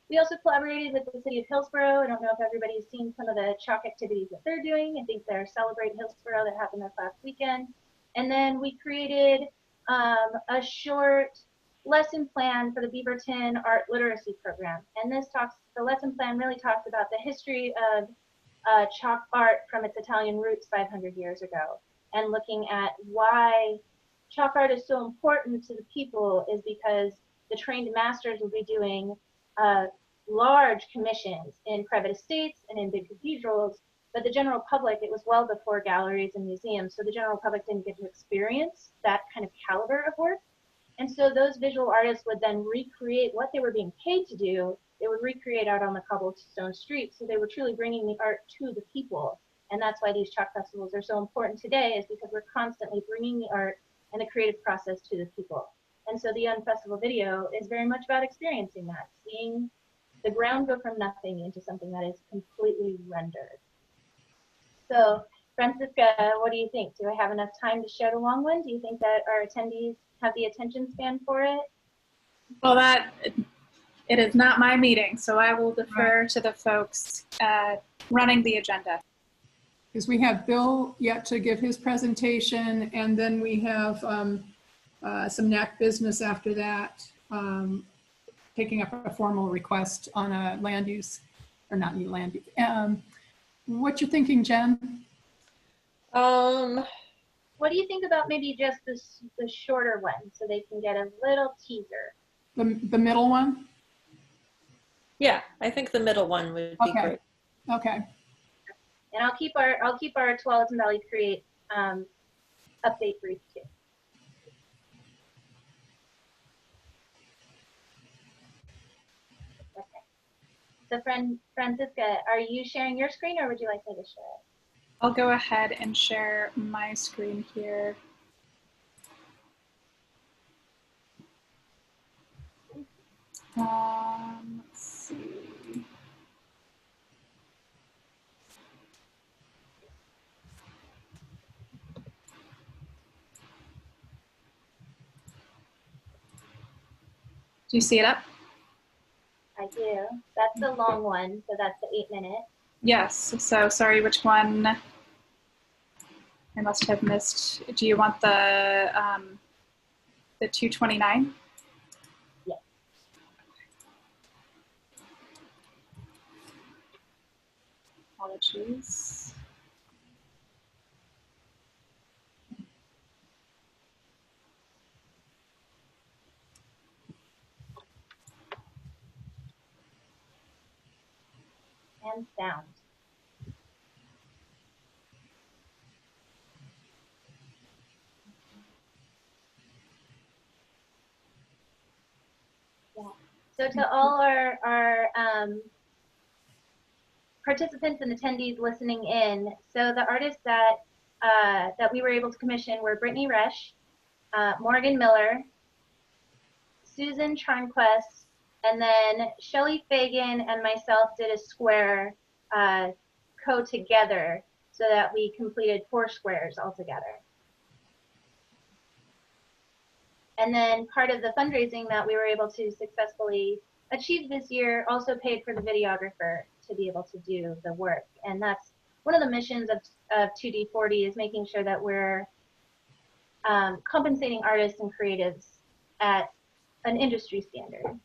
We also collaborated with the city of Hillsborough. I don't know if everybody's seen some of the chalk activities that they're doing. I think they're Celebrate Hillsborough that happened this last weekend. And then we created a short lesson plan for the Beaverton Art Literacy Program. And the lesson plan really talks about the history of chalk art from its Italian roots 500 years ago, and looking at why chalk art is so important to the people is because the trained masters will be doing large commissions in private estates and in big cathedrals, but the general public, it was well before galleries and museums, so the general public didn't get to experience that kind of caliber of work. And so those visual artists would then recreate what they were being paid to do. They would recreate out on the cobblestone streets, so they were truly bringing the art to the people. And that's why these chalk festivals are so important today, is because we're constantly bringing the art and the creative process to the people. And so the Unfestival video is very much about experiencing that, seeing the ground go from nothing into something that is completely rendered. So Franziska, what do you think? Do I have enough time to share the long one? Do you think that our attendees have the attention span for it? Well, it is not my meeting, so I will defer to the folks running the agenda. Because we have Bill yet to give his presentation, and then we have some NAC business after that, taking up a formal request on a land use, or not new land use. What you thinking, Jen? What do you think about maybe just the shorter one, so they can get a little teaser? The middle one? Yeah, I think the middle one would be great. Okay. And I'll keep our Tualatin Valley Create update brief too. Okay. So Franziska, are you sharing your screen, or would you like me to share it? I'll go ahead and share my screen here. Let's see. Do you see it up? I do. That's the long one, so that's the 8 minute. Yes, so sorry, which one I must have missed. Do you want the 229? Yes. Apologies. And sound. Yeah. So to all our participants and attendees listening in, so the artist that that we were able to commission were Brittany Resch, Morgan Miller, Susan Charnquest, and then Shelley Fagan and myself did a square together so that we completed 4 squares altogether. And then part of the fundraising that we were able to successfully achieve this year also paid for the videographer to be able to do the work. And that's one of the missions of 2D40 is making sure that we're compensating artists and creatives at an industry standard.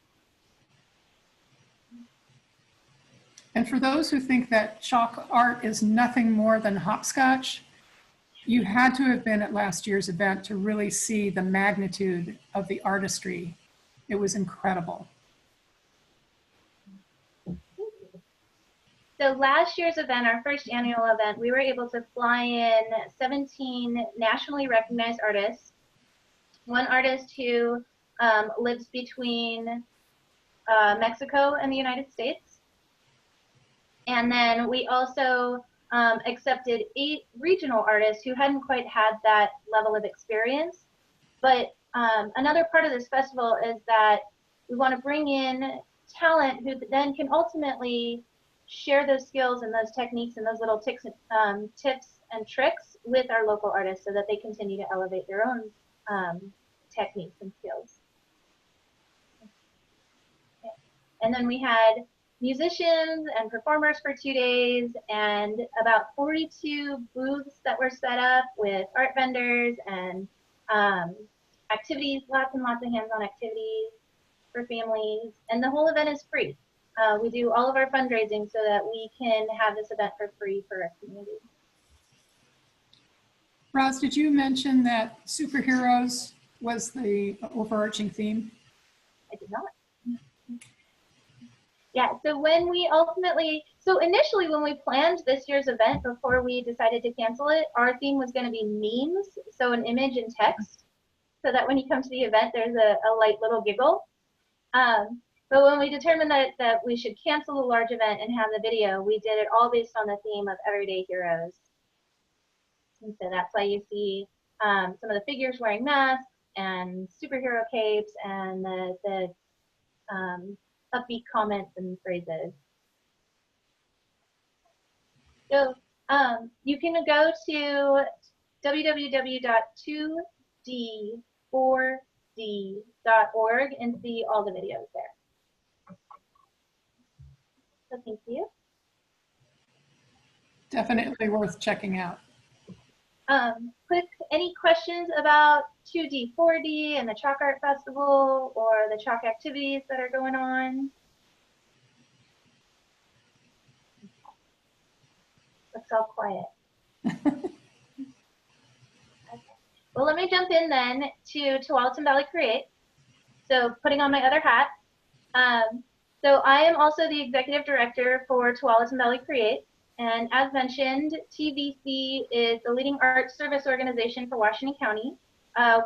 And for those who think that chalk art is nothing more than hopscotch, you had to have been at last year's event to really see the magnitude of the artistry. It was incredible. So last year's event, our first annual event, we were able to fly in 17 nationally recognized artists. One artist who lives between Mexico and the United States. And then we also accepted 8 regional artists who hadn't quite had that level of experience. But another part of this festival is that we want to bring in talent who then can ultimately share those skills and those techniques and those little tips and tricks with our local artists so that they continue to elevate their own techniques and skills. Okay. And then we had musicians and performers for 2 days and about 42 booths that were set up with art vendors and activities, lots and lots of hands-on activities for families. And the whole event is free. We do all of our fundraising so that we can have this event for free for our community. Roz, did you mention that superheroes was the overarching theme? I did not. Yeah, so when we initially when we planned this year's event before we decided to cancel it, our theme was going to be memes, so an image and text, so that when you come to the event, there's a light little giggle. But when we determined that we should cancel the large event and have the video, we did it all based on the theme of everyday heroes. And so that's why you see some of the figures wearing masks and superhero capes and the upbeat comments and phrases. So you can go to www.2d4d.org and see all the videos there. So thank you. Definitely worth checking out. Any questions about 2D, 4D and the Chalk Art Festival or the chalk activities that are going on? Looks all quiet. Okay. Well, let me jump in then to Tualatin Valley Create. So putting on my other hat. So I am also the executive director for Tualatin Valley Create. And as mentioned, TVC is the leading arts service organization for Washington County.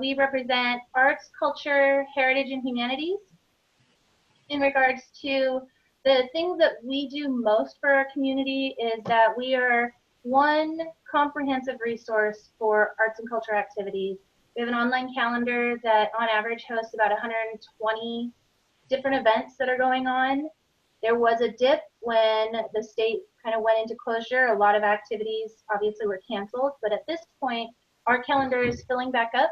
We represent arts, culture, heritage, and humanities. In regards to the things that we do most for our community is that we are one comprehensive resource for arts and culture activities. We have an online calendar that on average hosts about 120 different events that are going on. There was a dip when the state kind of went into closure. A lot of activities obviously were canceled, but at this point, our calendar is filling back up.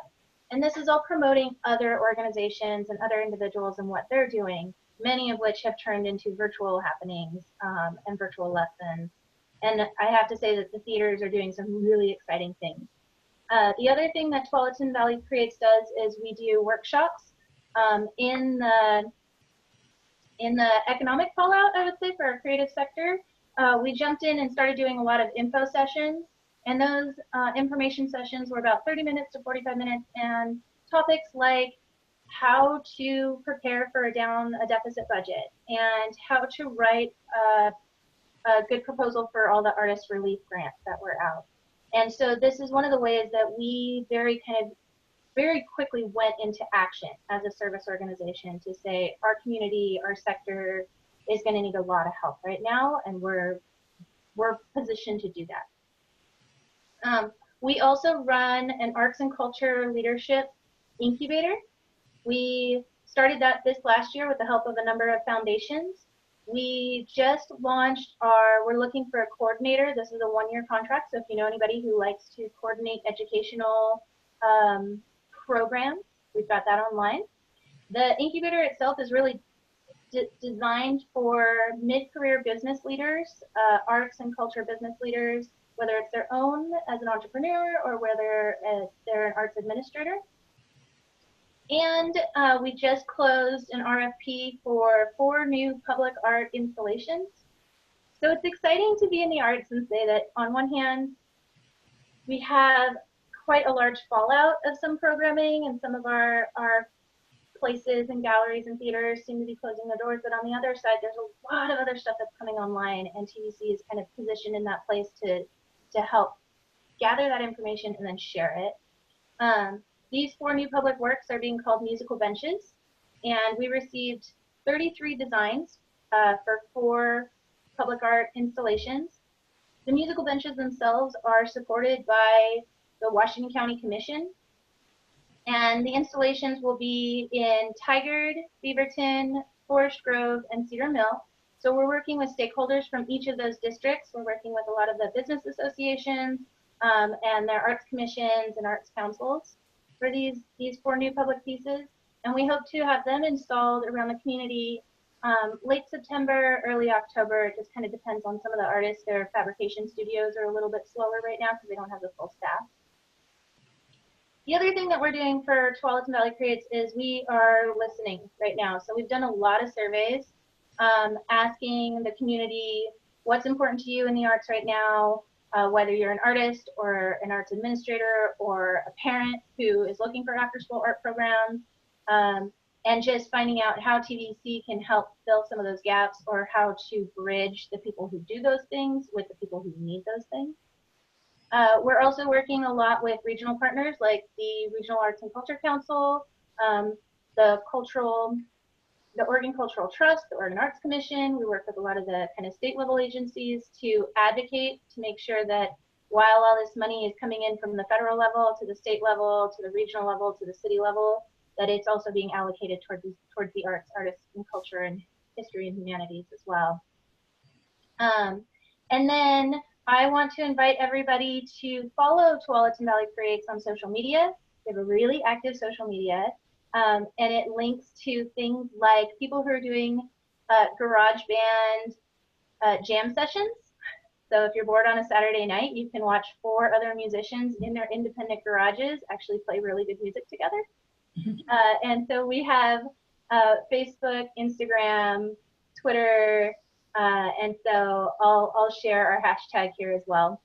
And this is all promoting other organizations and other individuals and what they're doing, many of which have turned into virtual happenings and virtual lessons. And I have to say that the theaters are doing some really exciting things. The other thing that Tualatin Valley Creates does is we do workshops in the economic fallout, I would say, for our creative sector. We jumped in and started doing a lot of info sessions, and those information sessions were about 30 minutes to 45 minutes, and topics like how to prepare for a deficit budget, and how to write a good proposal for all the artist relief grants that were out. And so this is one of the ways that we very quickly went into action as a service organization to say our community, our sector is going to need a lot of help right now, and we're positioned to do that. We also run an arts and culture leadership incubator. We started that this last year with the help of a number of foundations. We just launched we're looking for a coordinator. This is a one-year contract, so if you know anybody who likes to coordinate educational programs, we've got that online. The incubator itself is really designed for mid-career business leaders, arts and culture business leaders, whether it's their own as an entrepreneur or whether they're an arts administrator. And we just closed an RFP for 4 new public art installations. So it's exciting to be in the arts and say that on one hand, we have quite a large fallout of some programming, and some of our places and galleries and theaters seem to be closing their doors, but on the other side, there's a lot of other stuff that's coming online, and TVC is kind of positioned in that place to help gather that information and then share it. These 4 new public works are being called musical benches, and we received 33 designs for 4 public art installations. The musical benches themselves are supported by the Washington County Commission, and the installations will be in Tigard, Beaverton, Forest Grove, and Cedar Mill. So we're working with stakeholders from each of those districts. We're working with a lot of the business associations and their arts commissions and arts councils for these 4 new public pieces. And we hope to have them installed around the community late September, early October. It just kind of depends on some of the artists. Their fabrication studios are a little bit slower right now because they don't have the full staff. The other thing that we're doing for Tualatin Valley Creates is we are listening right now. So we've done a lot of surveys asking the community what's important to you in the arts right now, whether you're an artist or an arts administrator or a parent who is looking for after-school art programs, and just finding out how TVC can help fill some of those gaps or how to bridge the people who do those things with the people who need those things. We're also working a lot with regional partners like the Regional Arts and Culture Council, the Oregon Cultural Trust, the Oregon Arts Commission. We work with a lot of the kind of state level agencies to advocate to make sure that while all this money is coming in from the federal level to the state level, to the regional level, to the city level, that it's also being allocated towards the arts, artists and culture and history and humanities as well. And then I want to invite everybody to follow Tualatin Valley Creates on social media. We have a really active social media, and it links to things like people who are doing garage band jam sessions. So if you're bored on a Saturday night, you can watch 4 other musicians in their independent garages actually play really good music together. And so we have Facebook, Instagram, Twitter, and so I'll share our hashtag here as well.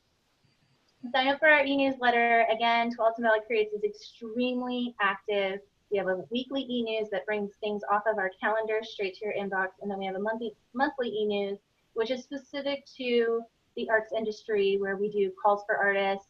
Sign up for our e-newsletter. Again, Tualatin Valley Creates is extremely active. We have a weekly e-news that brings things off of our calendar straight to your inbox, and then we have a monthly e-news, which is specific to the arts industry, where we do calls for artists,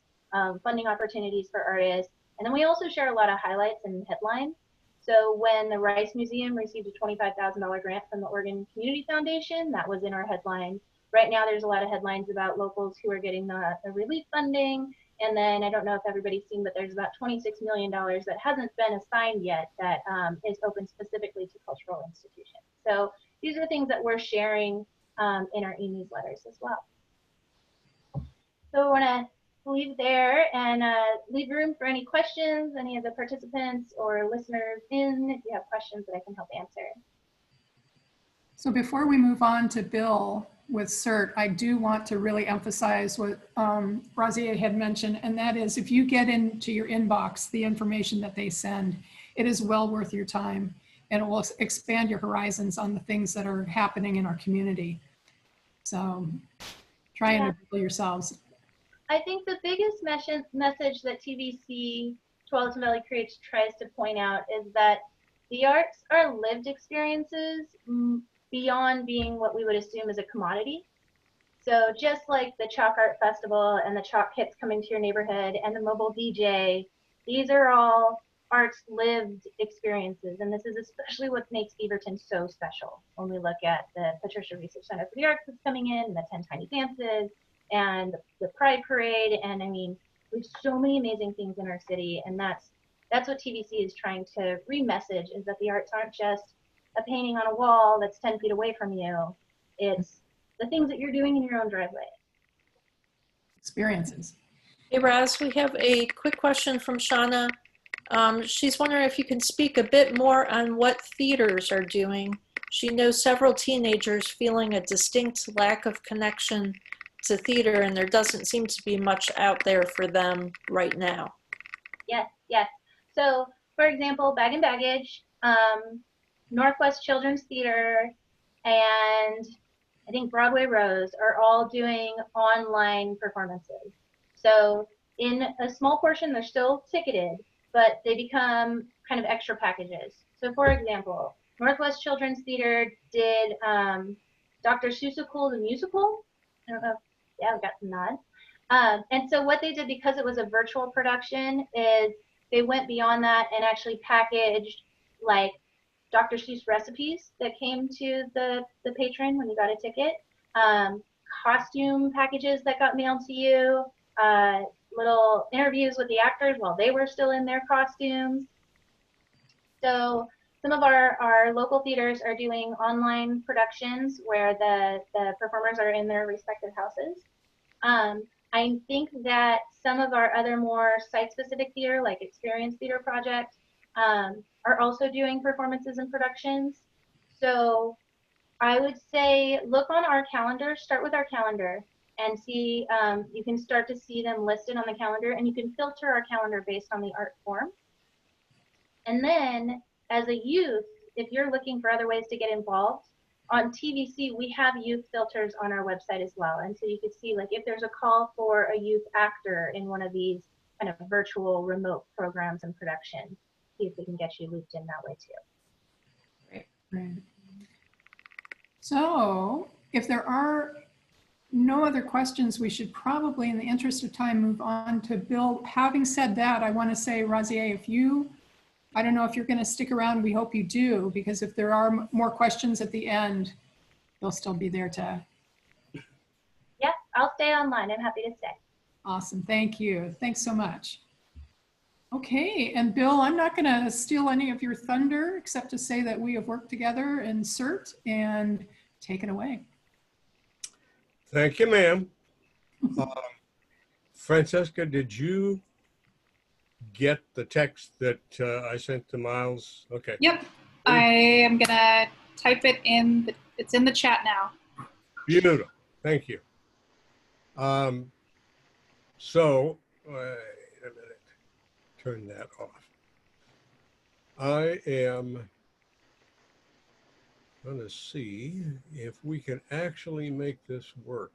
funding opportunities for artists, and then we also share a lot of highlights and headlines. So when the Rice Museum received a $25,000 grant from the Oregon Community Foundation, that was in our headlines. Right now there's a lot of headlines about locals who are getting the relief funding. And then I don't know if everybody's seen, but there's about $26 million that hasn't been assigned yet that is open specifically to cultural institutions. So these are things that we're sharing in our e-newsletters as well. So I want to leave there and leave room for any questions, any of the participants or listeners in, if you have questions that I can help answer. So before we move on to Bill with CERT, I do want to really emphasize what Raziah had mentioned, and that is if you get into your inbox the information that they send, it is well worth your time, and it will expand your horizons on the things that are happening in our community. So try and avail yourselves. I think the biggest message that TVC, Tualatin Valley Creates, tries to point out is that the arts are lived experiences beyond being what we would assume is a commodity. So just like the Chalk Art Festival and the chalk kits coming to your neighborhood and the mobile DJ, these are all arts lived experiences. And this is especially what makes Beaverton so special. When we look at the Patricia Research Center for the Arts that's coming in, and the 10 Tiny Dances, and the Pride Parade, and I mean, We have so many amazing things in our city, and that's what TVC is trying to re-message, is that the arts aren't just a painting on a wall that's 10 feet away from you. It's the things that you're doing in your own driveway. Experiences. Hey, Raz, we have a quick question from Shauna. She's wondering if you can speak a bit more on what theaters are doing. She knows several teenagers feeling a distinct lack of connection to theater, and there doesn't seem to be much out there for them right now. Yes, yes. So, for example, Bag and Baggage, Northwest Children's Theater, and I think Broadway Rose are all doing online performances. So in a small portion, they're still ticketed, but they become kind of extra packages. So for example, Northwest Children's Theater did Dr. Seussical the Musical. I don't know. Yeah, we got some nods. And so what they did, because it was a virtual production, is they went beyond that and actually packaged like Dr. Seuss recipes that came to the patron when you got a ticket, costume packages that got mailed to you, little interviews with the actors while they were still in their costumes. So some of our local theaters are doing online productions where the performers are in their respective houses. I think that some of our other more site-specific theater, like Experience Theater Project, are also doing performances and productions. So I would say look on our calendar, start with our calendar, and see, you can start to see them listed on the calendar, and you can filter our calendar based on the art form. And then as a youth, if you're looking for other ways to get involved, on TVC, we have youth filters on our website as well. And so you can see, like, if there's a call for a youth actor in one of these kind of virtual remote programs and production, see if we can get you looped in that way too. Right. So if there are no other questions, we should probably, in the interest of time, move on to Bill. Having said that, I want to say, Raziah, if you, I don't know if you're going to stick around, we hope you do, because if there are more questions at the end, they'll still be there to. Yeah, I'll stay online. I'm happy to stay. Awesome. Thank you. Thanks so much. Okay. And Bill, I'm not going to steal any of your thunder except to say that we have worked together in CERT, and take it away. Thank you, ma'am. Franziska, did you get the text that I sent to Miles? Okay. Yep. I am gonna type it in. It's in the chat now. Beautiful. Thank you. So, wait a minute. Turn that off. I am going to see if we can actually make this work.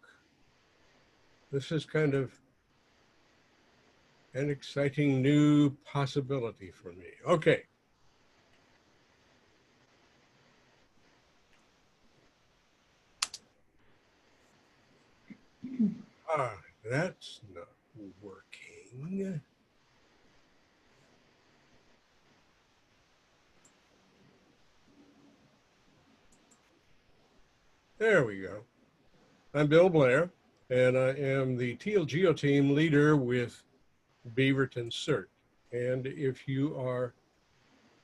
This is kind of an exciting new possibility for me. Okay. That's not working. There we go. I'm Bill Blair, and I am the Geo Team leader with Beaverton CERT. And if you are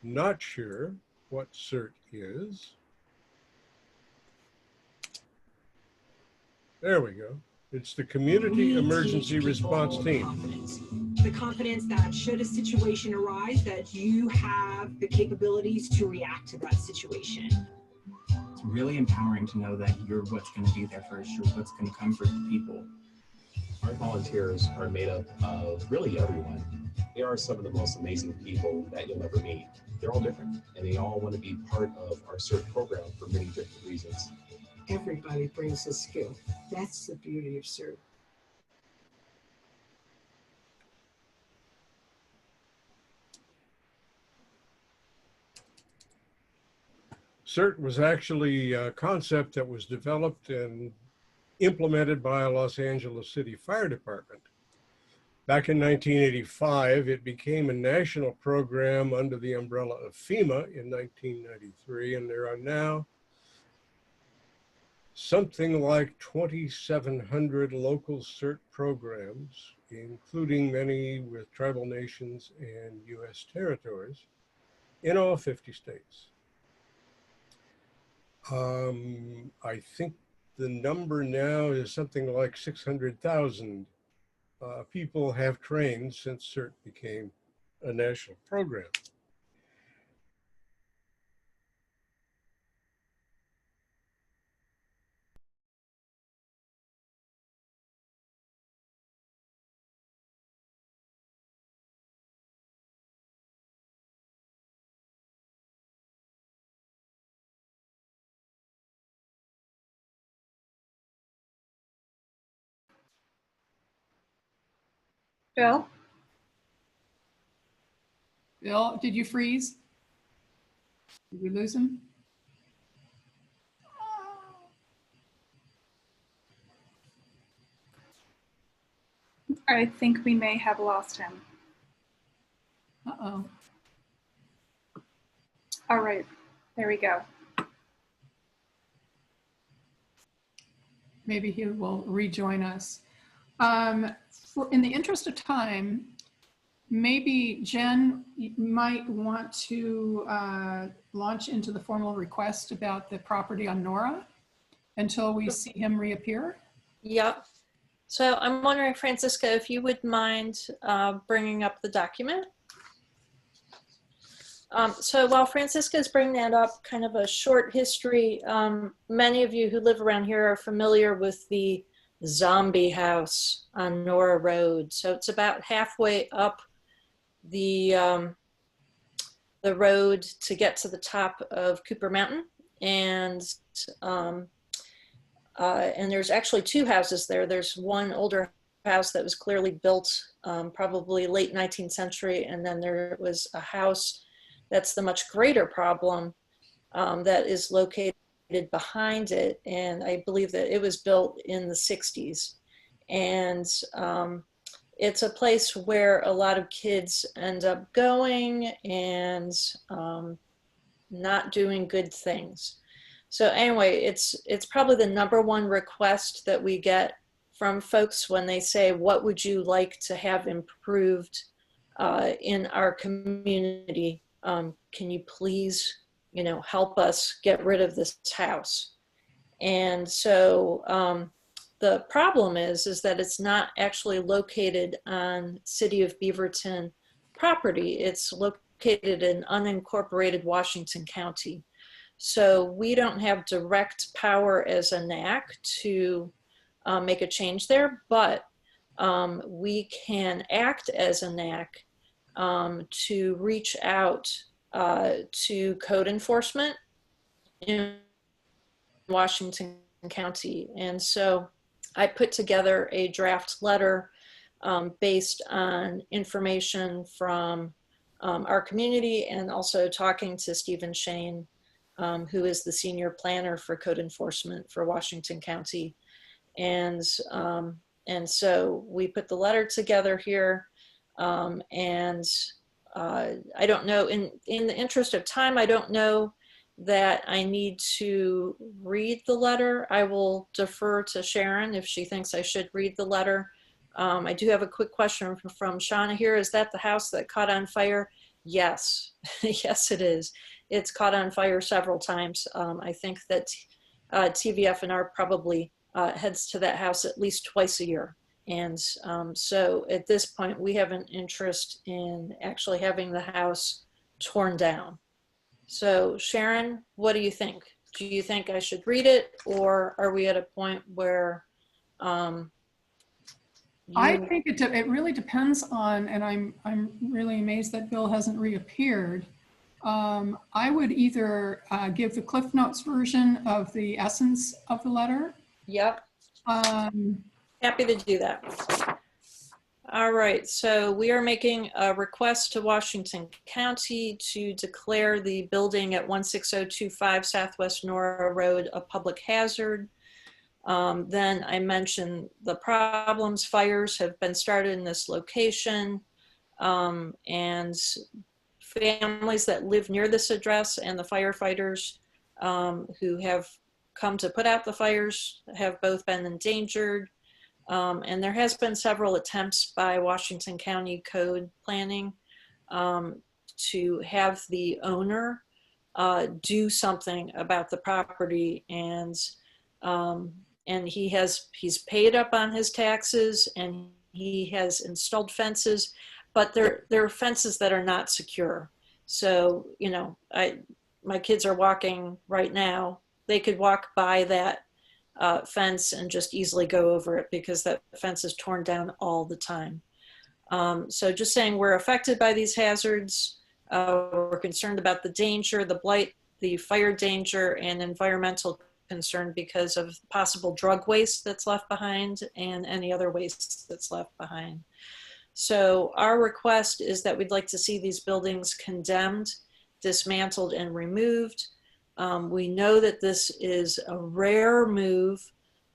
not sure what CERT is, there we go. It's the Community Emergency Response Team. Confidence. The confidence that should a situation arise, that you have the capabilities to react to that situation. It's really empowering to know that you're what's going to be there first, you're what's going to comfort the people. Our volunteers are made up of really everyone. They are some of the most amazing people that you'll ever meet. They're all different, and they all want to be part of our CERT program for many different reasons. Everybody brings a skill. That's the beauty of CERT. CERT was actually a concept that was developed and implemented by a Los Angeles City Fire Department. Back in 1985, it became a national program under the umbrella of FEMA in 1993, and there are now something like 2,700 local CERT programs including many with tribal nations and U.S. territories in all 50 states. I think the number now is something like 600,000 people have trained since CERT became a national program. Bill? Bill, did you freeze? Did we lose him? I think we may have lost him. Uh-oh. All right, there we go. Maybe he will rejoin us. In the interest of time, maybe Jen might want to launch into the formal request about the property on Nora until we see him reappear. Yep. So I'm wondering, Franziska, if you would mind bringing up the document. So while Franziska is bringing that up, kind of a short history, many of you who live around here are familiar with the zombie house on Nora Road. So it's about halfway up the road to get to the top of Cooper Mountain. And there's actually two houses there. There's one older house that was clearly built probably late 19th century. And then there was a house that's the much greater problem that is located behind it. And I believe that it was built in the 60s. And it's a place where a lot of kids end up going and not doing good things. So anyway, it's probably the #1 request that we get from folks when they say, what would you like to have improved in our community? Can you please, help us get rid of this house? And so the problem is that it's not actually located on City of Beaverton property. It's located in unincorporated Washington County. So we don't have direct power as a NAC to make a change there, but we can act as a NAC to reach out to code enforcement in Washington County. And so I put together a draft letter based on information from our community and also talking to Stephen Shane, who is the senior planner for code enforcement for Washington County. And so we put the letter together here. I don't know, in the interest of time, I don't know that I need to read the letter. I will defer to Sharon if she thinks I should read the letter. I do have a quick question from Shauna here. Is that the house that caught on fire? Yes, yes it is. It's caught on fire several times. I think that TVF&R probably heads to that house at least twice a year. And so at this point, we have an interest in actually having the house torn down. So Sharon, what do you think? Do you think I should read it, or are we at a point where I think it really depends on, and I'm really amazed that Bill hasn't reappeared. I would either give the Cliff Notes version of the essence of the letter. Yep. Happy to do that. All right, so we are making a request to Washington County to declare the building at 16025 Southwest Nora Road a public hazard. Then I mentioned the problems. Fires have been started in this location, and families that live near this address and the firefighters who have come to put out the fires have both been endangered. And there has been several attempts by Washington County Code Planning to have the owner do something about the property, and he's paid up on his taxes, and he has installed fences, but they're fences that are not secure. So, you know, my kids are walking right now. They could walk by that fence and just easily go over it because that fence is torn down all the time. So just saying, we're affected by these hazards. We're concerned about the danger, the blight, the fire danger, and environmental concern because of possible drug waste that's left behind and any other waste that's left behind. So our request is that we'd like to see these buildings condemned, dismantled, and removed. We know that this is a rare move.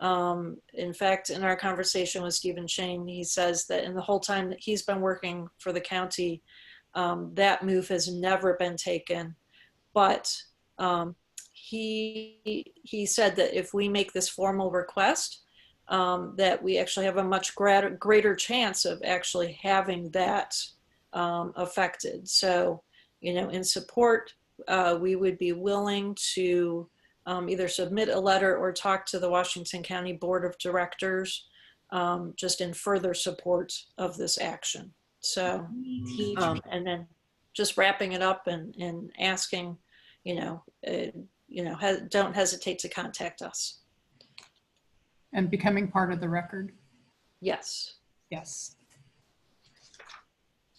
In fact, in our conversation with Stephen Shane, he says that in the whole time that he's been working for the county, that move has never been taken. But he said that if we make this formal request, that we actually have a much greater chance of actually having that affected. So, you know, in support, we would be willing to either submit a letter or talk to the Washington County Board of Directors just in further support of this action. So, and then just wrapping it up and asking, don't hesitate to contact us. And becoming part of the record. Yes. Yes.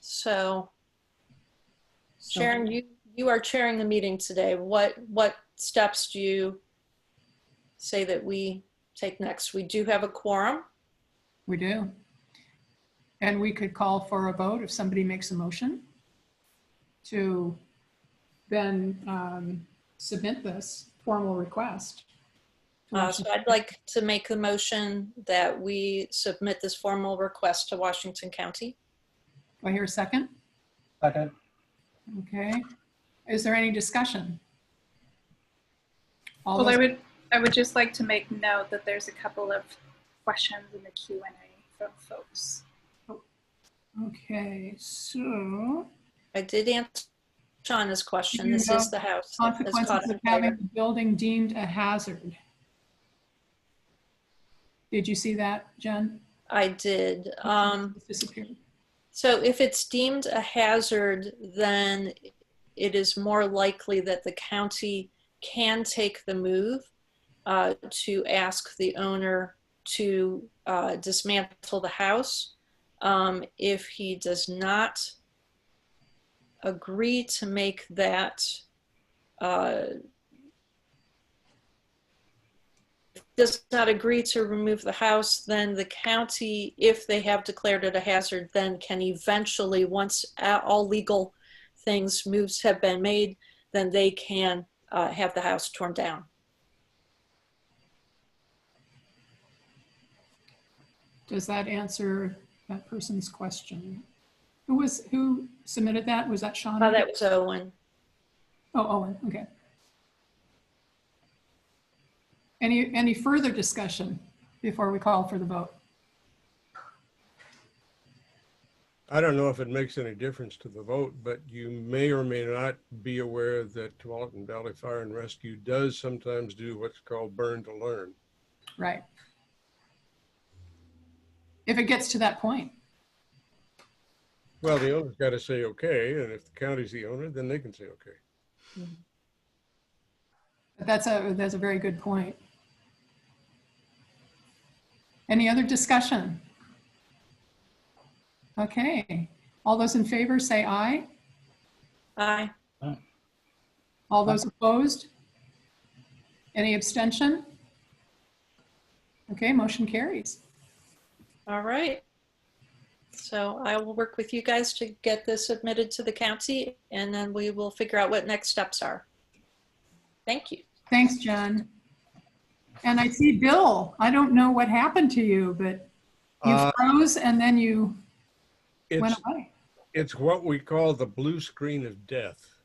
So, Sharon, you are chairing the meeting today. What steps do you say that we take next? We do have a quorum. We do. And we could call for a vote if somebody makes a motion to then submit this formal request. So I'd like to make a motion that we submit this formal request to Washington County. Do I hear a second? Second. Okay. Is there any discussion? Well, I would just like to make note that there's a couple of questions in the Q&A from folks. Okay, so I did answer Shauna's question. This is the house. Consequences of having the building deemed a hazard. Did you see that, Jen? I did. Disappeared. So if it's deemed a hazard, then it is more likely that the county can take the move to ask the owner to dismantle the house. If he does not agree to make that, does not agree to remove the house, then the county, if they have declared it a hazard, then can eventually, once all legal things, moves have been made, then they can have the house torn down. Does that answer that person's question? Who submitted that? Was that Shauna? That was Owen. Oh, Owen, okay. Any further discussion before we call for the vote? I don't know if it makes any difference to the vote, but you may or may not be aware that Tualatin Valley Fire and Rescue does sometimes do what's called burn to learn. Right. If it gets to that point. Well, the owner's got to say okay, and if the county's the owner, then they can say okay. Mm-hmm. But that's a very good point. Any other discussion? Okay. All those in favor say aye. Aye. All those opposed? Any abstention? Okay, motion carries. All right. So I will work with you guys to get this submitted to the county, and then we will figure out what next steps are. Thank you. Thanks, Jen. And I see Bill. I don't know what happened to you, but you froze and then you went away. It's what we call the blue screen of death.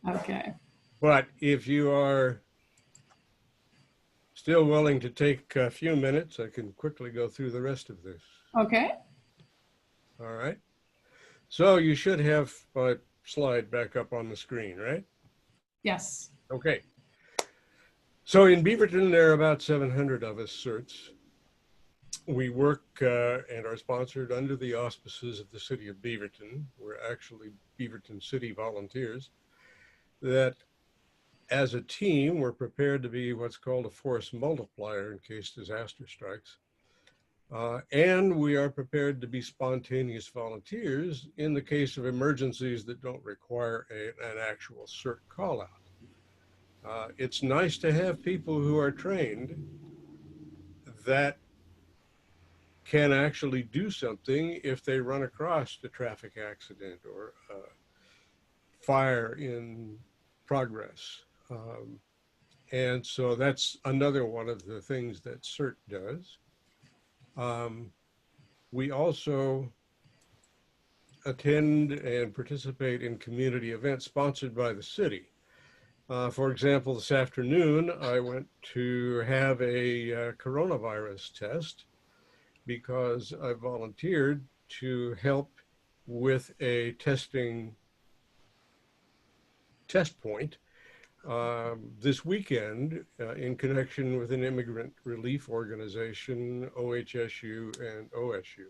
Okay. But if you are still willing to take a few minutes, I can quickly go through the rest of this. Okay. All right. So you should have a slide back up on the screen, right? Yes. Okay. So in Beaverton, there are about 700 of us CERTs. We work and are sponsored under the auspices of the city of Beaverton. We're actually Beaverton City volunteers that as a team, we're prepared to be what's called a force multiplier in case disaster strikes. And we are prepared to be spontaneous volunteers in the case of emergencies that don't require an actual CERT call out. It's nice to have people who are trained that can actually do something if they run across a traffic accident or fire in progress. And so that's another one of the things that CERT does. We also attend and participate in community events sponsored by the city. For example, this afternoon, I went to have a coronavirus test because I volunteered to help with a testing test point this weekend in connection with an immigrant relief organization, OHSU and OSU.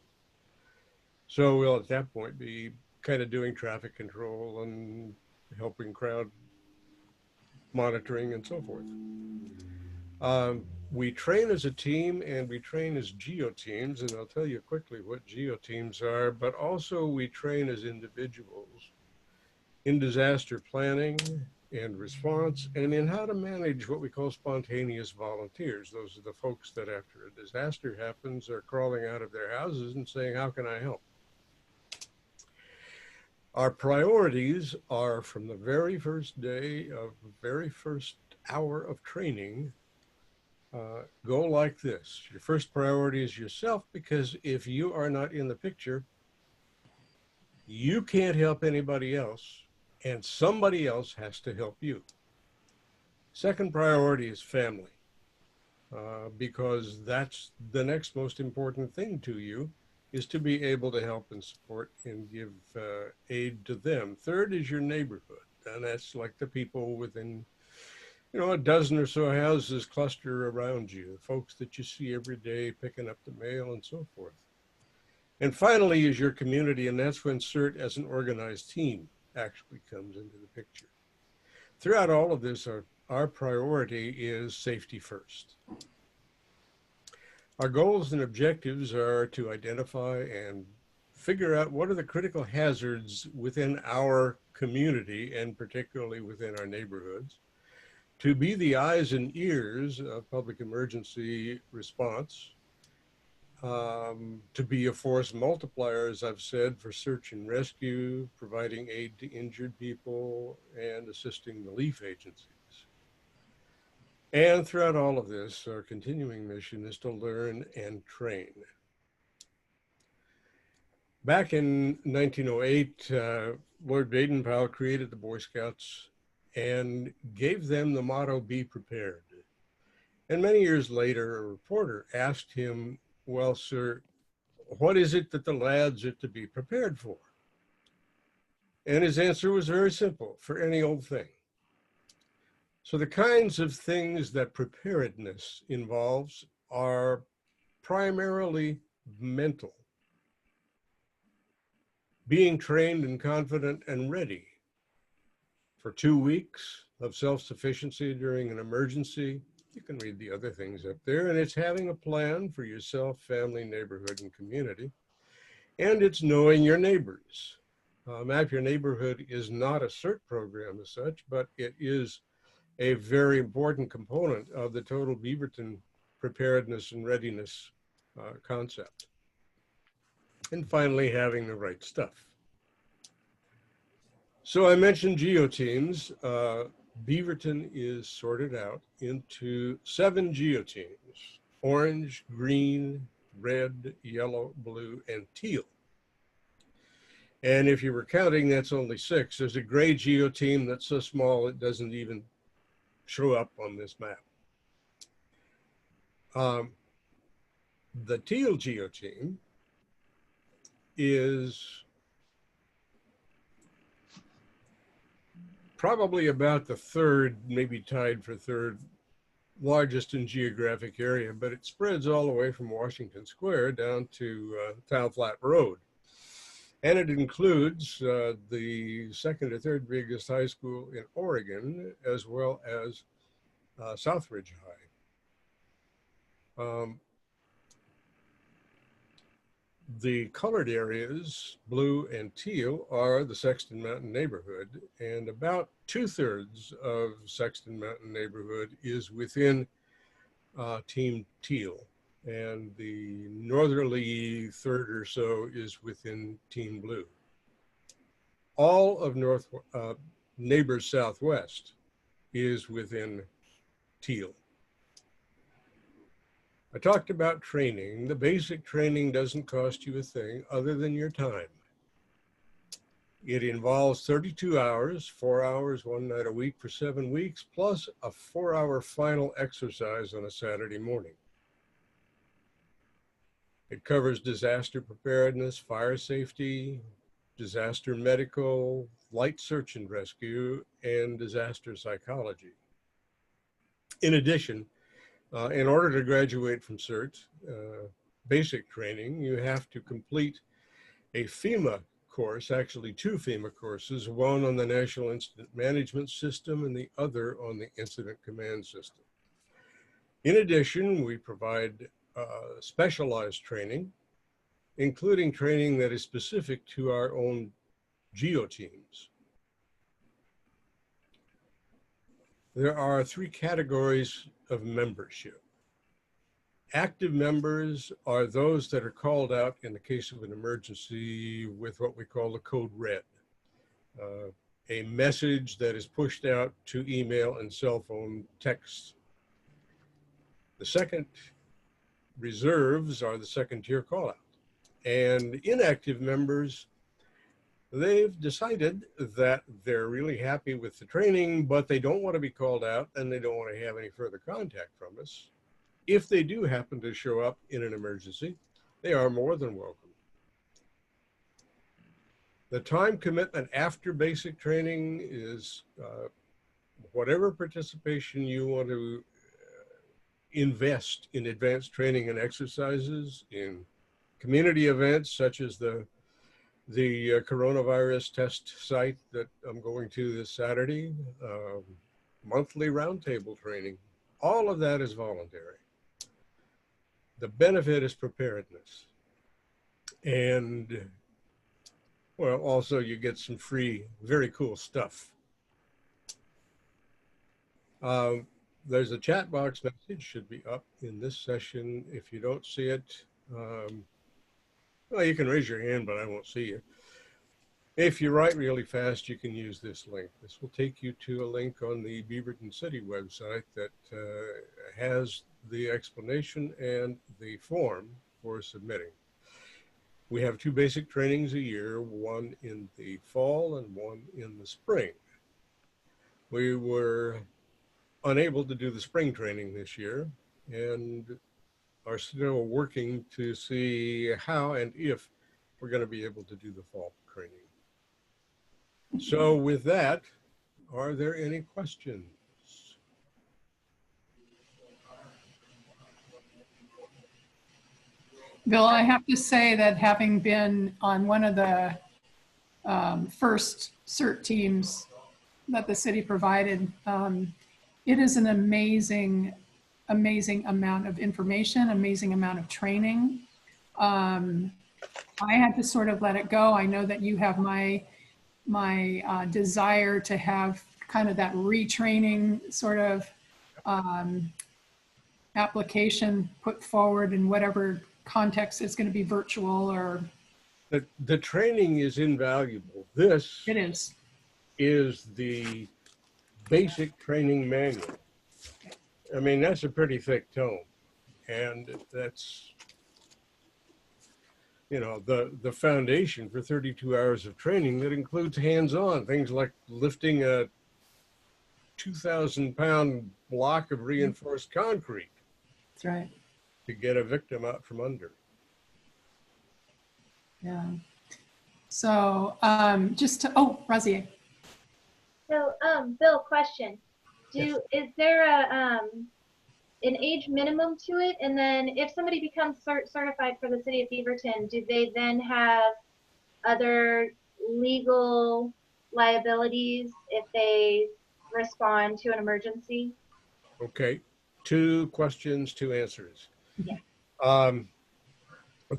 So we'll at that point be kind of doing traffic control and helping crowd monitoring and so forth. We train as a team and we train as Geoteams, and I'll tell you quickly what Geoteams are, but also we train as individuals in disaster planning and response and in how to manage what we call spontaneous volunteers. Those are the folks that after a disaster happens are crawling out of their houses and saying, how can I help? Our priorities are from the very first day of the very first hour of training, go like this. Your first priority is yourself, because if you are not in the picture, you can't help anybody else, and somebody else has to help you. Second priority is family, because that's the next most important thing to you, is to be able to help and support and give aid to them. Third is your neighborhood, and that's like the people within, you know, a dozen or so houses cluster around you, folks that you see every day picking up the mail and so forth. And finally is your community, and that's when CERT as an organized team actually comes into the picture. Throughout all of this, our priority is safety first. Our goals and objectives are to identify and figure out what are the critical hazards within our community and particularly within our neighborhoods, to be the eyes and ears of public emergency response, to be a force multiplier, as I've said, for search and rescue, providing aid to injured people, and assisting relief agencies. And throughout all of this, our continuing mission is to learn and train. Back in 1908, Lord Baden-Powell created the Boy Scouts and gave them the motto, be prepared. And many years later, a reporter asked him, well, sir, what is it that the lads are to be prepared for? And his answer was very simple, for any old thing. So the kinds of things that preparedness involves are primarily mental. Being trained and confident and ready for 2 weeks of self-sufficiency during an emergency. You can read the other things up there, and it's having a plan for yourself, family, neighborhood, and community. And it's knowing your neighbors. Map Your Neighborhood is not a CERT program as such, but it is a very important component of the total Beaverton preparedness and readiness concept. And finally, having the right stuff. So I mentioned Geoteams. Beaverton is sorted out into 7 Geoteams: orange, green, red, yellow, blue, and teal. And if you were counting, that's only 6. There's a gray Geoteam that's so small it doesn't even show up on this map. The teal Geo team is probably about the third, maybe tied for third largest in geographic area, but it spreads all the way from Washington Square down to Town Flat Road. And it includes the second or third biggest high school in Oregon, as well as Southridge High. The colored areas, blue and teal, are the Sexton Mountain neighborhood, and about 2/3 of Sexton Mountain neighborhood is within Team Teal, and the northerly third or so is within Team Blue. All of Neighbors Southwest is within Teal. I talked about training. The basic training doesn't cost you a thing other than your time. It involves 32 hours, 4 hours, one night a week for 7 weeks, plus a 4-hour final exercise on a Saturday morning. It covers disaster preparedness, fire safety, disaster medical, light search and rescue, and disaster psychology. In addition, in order to graduate from CERT, basic training, you have to complete a FEMA course, actually 2 FEMA courses, one on the National Incident Management System and the other on the Incident Command System. In addition, we provide specialized training, including training that is specific to our own Geoteams. There are 3 categories of membership. Active members are those that are called out in the case of an emergency with what we call the code red, a message that is pushed out to email and cell phone texts. The second reserves are the second-tier call-out. And inactive members, they've decided that they're really happy with the training, but they don't want to be called out and they don't want to have any further contact from us. If they do happen to show up in an emergency, they are more than welcome. The time commitment after basic training is whatever participation you want to invest in advanced training and exercises, in community events such as the coronavirus test site that I'm going to this Saturday, monthly roundtable training. All of that is voluntary. The benefit is preparedness. And, well, also you get some free, very cool stuff. There's a chat box message, should be up in this session. If you don't see it, well, you can raise your hand, but I won't see you. If you write really fast, you can use this link. This will take you to a link on the Beaverton City website that has the explanation and the form for submitting. We have 2 basic trainings a year, one in the fall and one in the spring. We were unable to do the spring training this year and are still working to see how and if we're going to be able to do the fall training. So with that, are there any questions? Bill, I have to say that having been on one of the first CERT teams that the city provided, it is an amazing amount of information, amazing amount of training. I had to sort of let it go. I know that you have my desire to have kind of that retraining sort of application put forward in whatever context it's going to be virtual or. The training is invaluable. This it is the basic training manual. I mean, that's a pretty thick tome, and that's, you know, the foundation for 32 hours of training that includes hands-on things like lifting a 2,000-pound block of reinforced concrete. That's right. to get a victim out from under. Yeah. So just to, oh, Raziah. So, Bill, question. Yes. Is there an age minimum to it? And then if somebody becomes certified for the city of Beaverton, do they then have other legal liabilities if they respond to an emergency? Okay, 2 questions, 2 answers. Yeah.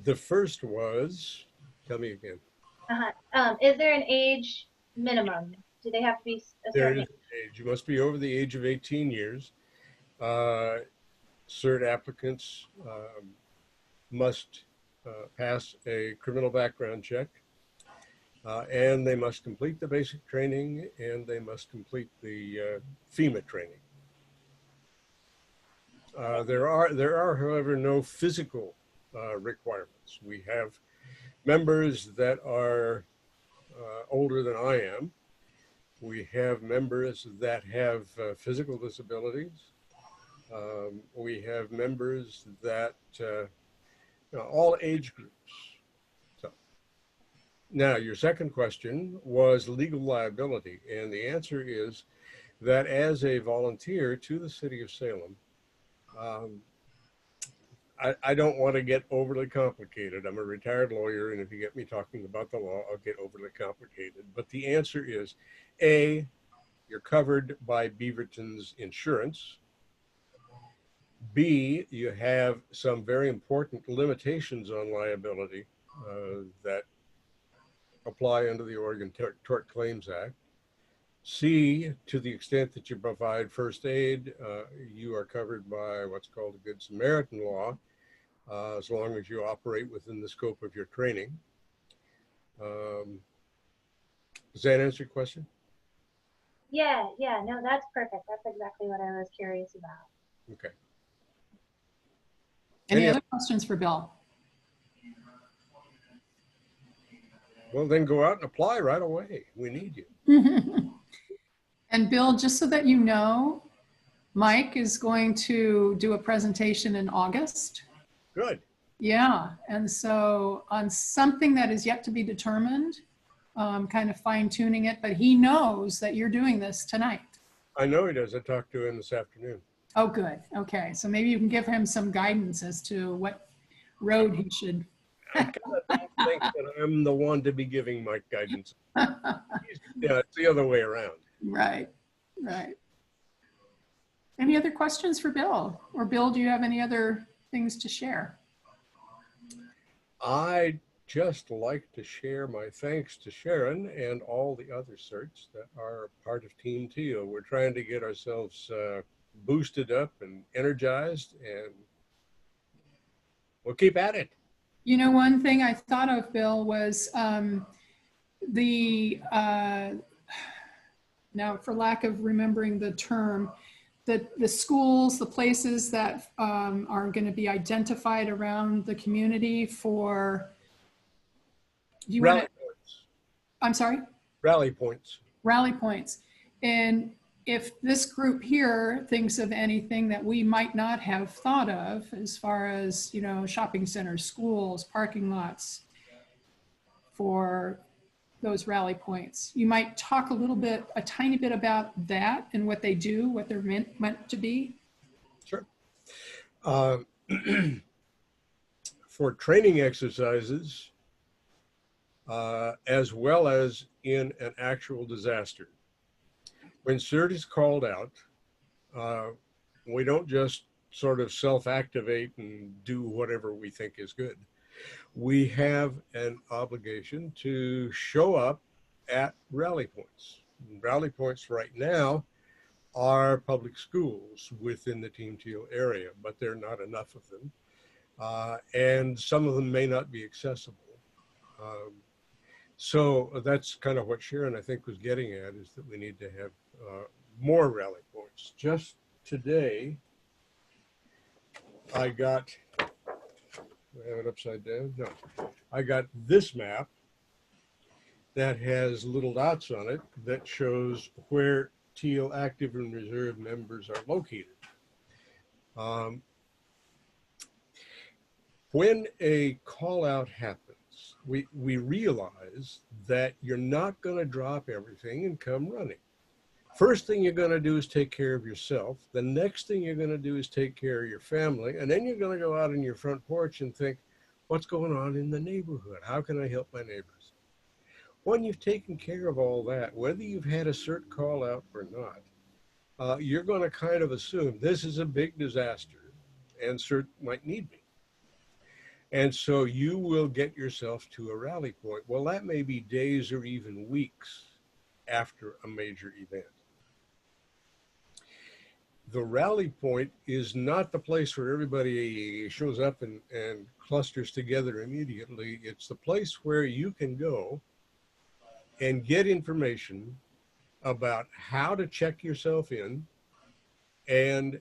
The first was, tell me again. Is there an age minimum? Do they have to be a There certain is an age. You must be over the age of 18 years. CERT applicants must pass a criminal background check, and they must complete the basic training, and they must complete the FEMA training. There are, however, no physical requirements. We have members that are older than I am. We have members that have physical disabilities. We have members that, all age groups. So now your second question was legal liability. And the answer is that as a volunteer to the city of Salem, I don't want to get overly complicated. I'm a retired lawyer, and if you get me talking about the law, I'll get overly complicated. But the answer is, A, you're covered by Beaverton's insurance. B, you have some very important limitations on liability that apply under the Oregon Tort Claims Act. C, to the extent that you provide first aid, you are covered by what's called a Good Samaritan law, as long as you operate within the scope of your training. Does that answer your question? Yeah, no, that's perfect. That's exactly what I was curious about. Okay. Any other questions for Bill? Well, then go out and apply right away. We need you. And Bill, just so that you know, Mike is going to do a presentation in August. Good. Yeah, and so on something that is yet to be determined, kind of fine tuning it, but he knows that you're doing this tonight. I know he does. I talked to him this afternoon. Oh, good. Okay, so maybe you can give him some guidance as to what road he should. I kind of don't think that I'm the one to be giving Mike guidance. Yeah, it's the other way around. Right, right. Any other questions for Bill? Or Bill, do you have any other things to share? I'd just like to share my thanks to Sharon and all the other CERTs that are part of Team Teal. We're trying to get ourselves boosted up and energized, and we'll keep at it. You know, one thing I thought of, Bill, was now for lack of remembering the term, the schools, the places that are going to be identified around the community for, do you want to, I'm sorry? Rally points. Rally points. And if this group here thinks of anything that we might not have thought of, as far as, you know, shopping centers, schools, parking lots, for those rally points, you might talk a tiny bit about that and what they do, what they're meant to be. Sure. For training exercises, as well as in an actual disaster, when CERT is called out, we don't just sort of self-activate and do whatever we think is good. We have an obligation to show up at rally points. Rally points right now are public schools within the Team Teal area, but there are not enough of them. And some of them may not be accessible. So that's kind of what Sharon, I think, was getting at, is that we need to have more rally points. Just today, I got, do I have it upside down? No. I got this map that has little dots on it that shows where Teal active and reserve members are located. when a call out happens, we realize that you're not going to drop everything and come running. First thing you're going to do is take care of yourself. The next thing you're going to do is take care of your family. And then you're going to go out on your front porch and think, what's going on in the neighborhood? How can I help my neighbors? When you've taken care of all that, whether you've had a CERT call out or not, you're going to kind of assume this is a big disaster and CERT might need me. And so you will get yourself to a rally point. Well, that may be days or even weeks after a major event. The rally point is not the place where everybody shows up and clusters together immediately. It's the place where you can go and get information about how to check yourself in and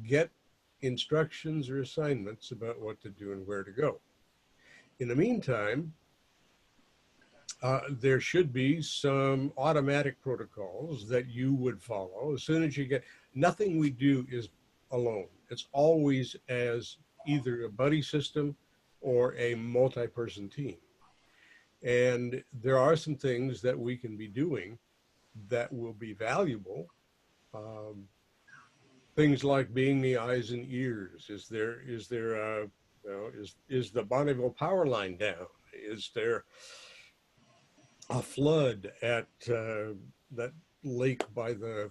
get instructions or assignments about what to do and where to go. In the meantime, there should be some automatic protocols that you would follow as soon as you get. Nothing we do is alone. It's always as either a buddy system or a multi-person team. And there are some things that we can be doing that will be valuable. Things like being the eyes and ears. Is the Bonneville power line down? Is there a flood at that lake by the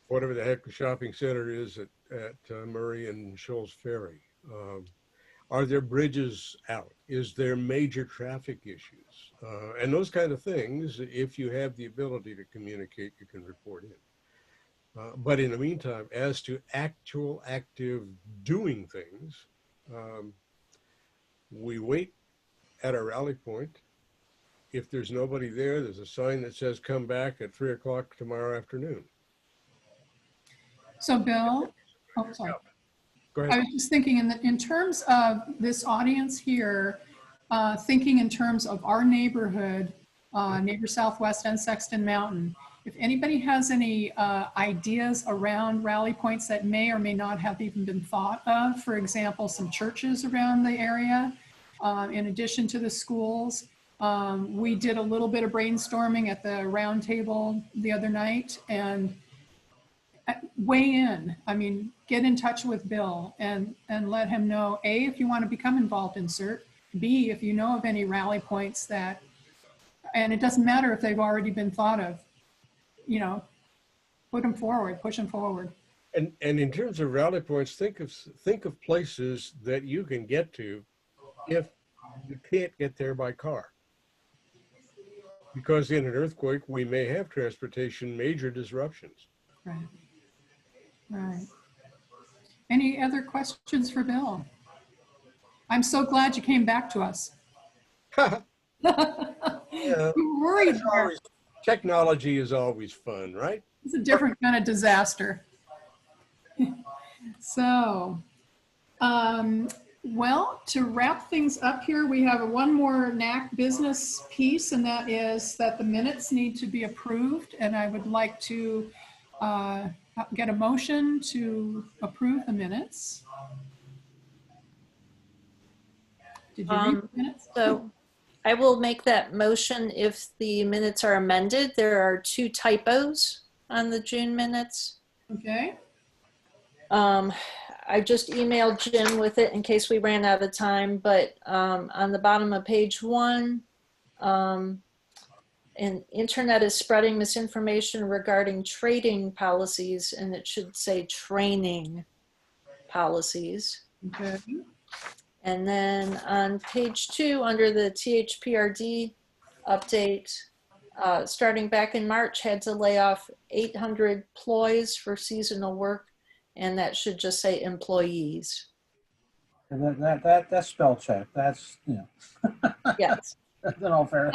whatever the heck the shopping center is at Murray and Shoals Ferry? Are there bridges out? Is there major traffic issues? And those kind of things, if you have the ability to communicate, you can report in. But in the meantime, as to active doing things, we wait at a rally point. If there's nobody there, there's a sign that says come back at 3 o'clock tomorrow afternoon. So Bill, oh, sorry. Go ahead. I was just thinking in terms of this audience here, thinking in terms of our neighborhood, Neighbor Southwest and Sexton Mountain, if anybody has any ideas around rally points that may or may not have even been thought of, for example, some churches around the area, in addition to the schools. We did a little bit of brainstorming at the Roundtable the other night, and weigh in. I mean, get in touch with Bill and let him know, A, if you want to become involved in CERT, B, if you know of any rally points that, and it doesn't matter if they've already been thought of, you know, put them forward, push them forward. And in terms of rally points, think of places that you can get to if you can't get there by car. Because in an earthquake, we may have transportation major disruptions. Right. Right. Any other questions for Bill? I'm so glad you came back to us. Yeah. I'm worried there. Technology is always fun, right? It's a different kind of disaster. So, well, to wrap things up here, we have one more NAC business piece, and that is that the minutes need to be approved. And I would like to get a motion to approve the minutes. Did you read the minutes? So I will make that motion if the minutes are amended. There are 2 typos on the June minutes. Okay. I just emailed Jim with it in case we ran out of time, but on the bottom of page 1, and internet is spreading misinformation regarding trading policies, and it should say training policies. Okay. And then on page 2, under the THPRD update, starting back in March, had to lay off 800 employees for seasonal work, and that should just say employees. And that's spell check. That's, you know. Yes. That's all fair.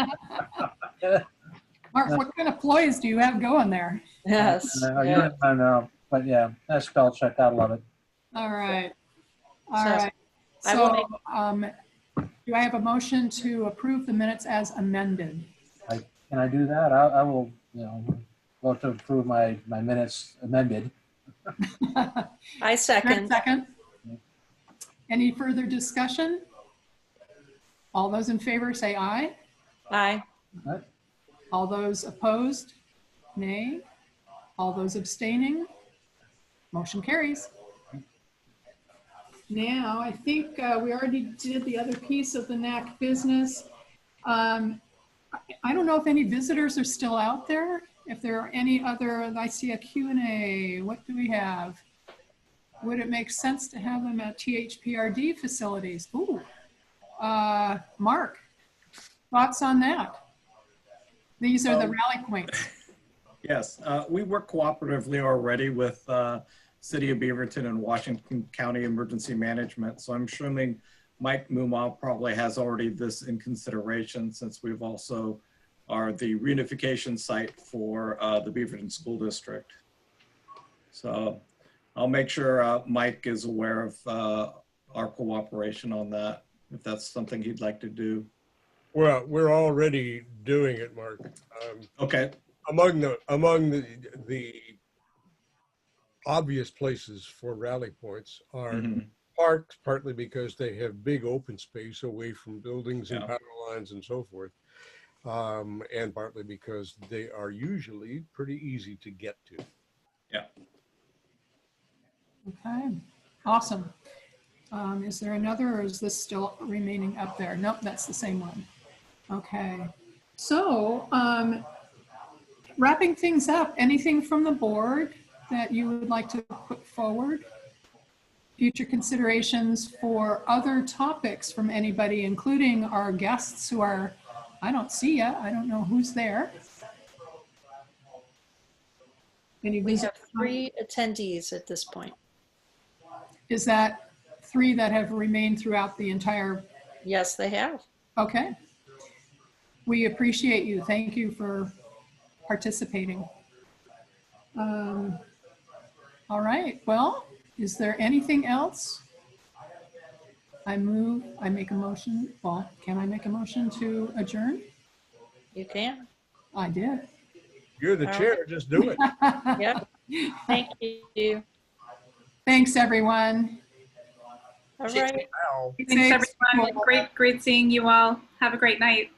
Mark, what kind of employees do you have going there? Yes. I know, but yeah, that's spell check. I love it. All right. All right. I will So do I have a motion to approve the minutes as amended? Can I do that? I will, you know, vote to approve my minutes amended. I second. Second. Any further discussion? All those in favor say aye. Aye. All those opposed, nay. All those abstaining, motion carries. Now, I think we already did the other piece of the NAC business. I don't know if any visitors are still out there. If there are any other, I see a Q&A. What do we have? Would it make sense to have them at THPRD facilities? Ooh. Mark, thoughts on that? These are the rally points. Yes, we work cooperatively already with City of Beaverton and Washington County Emergency Management. So I'm assuming Mike Mumal probably has already this in consideration, since we've also are the reunification site for the Beaverton School District. So I'll make sure Mike is aware of our cooperation on that, if that's something he'd like to do. Well, we're already doing it, Mark. Okay. Among the obvious places for rally points are parks, partly because they have big open space away from buildings and power lines and so forth, and partly because they are usually pretty easy to get to. Yeah. Okay, awesome. Is there another, or is this still remaining up there? Nope, that's the same one. Okay, so wrapping things up, anything from the board that you would like to put forward? Future considerations for other topics from anybody, including our guests who are, I don't see ya, I don't know who's there. We have 3 attendees at this point. Is that 3 that have remained throughout the entire? Yes, they have. Okay. We appreciate you. Thank you for participating. All right. Well, is there anything else? I make a motion. Well, can I make a motion to adjourn? You can. I did. You're the chair, just do it. Yep. Thank you. Thanks, everyone. All right. Thanks, everyone. Great seeing you all. Have a great night.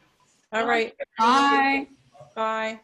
All right. Bye. Bye.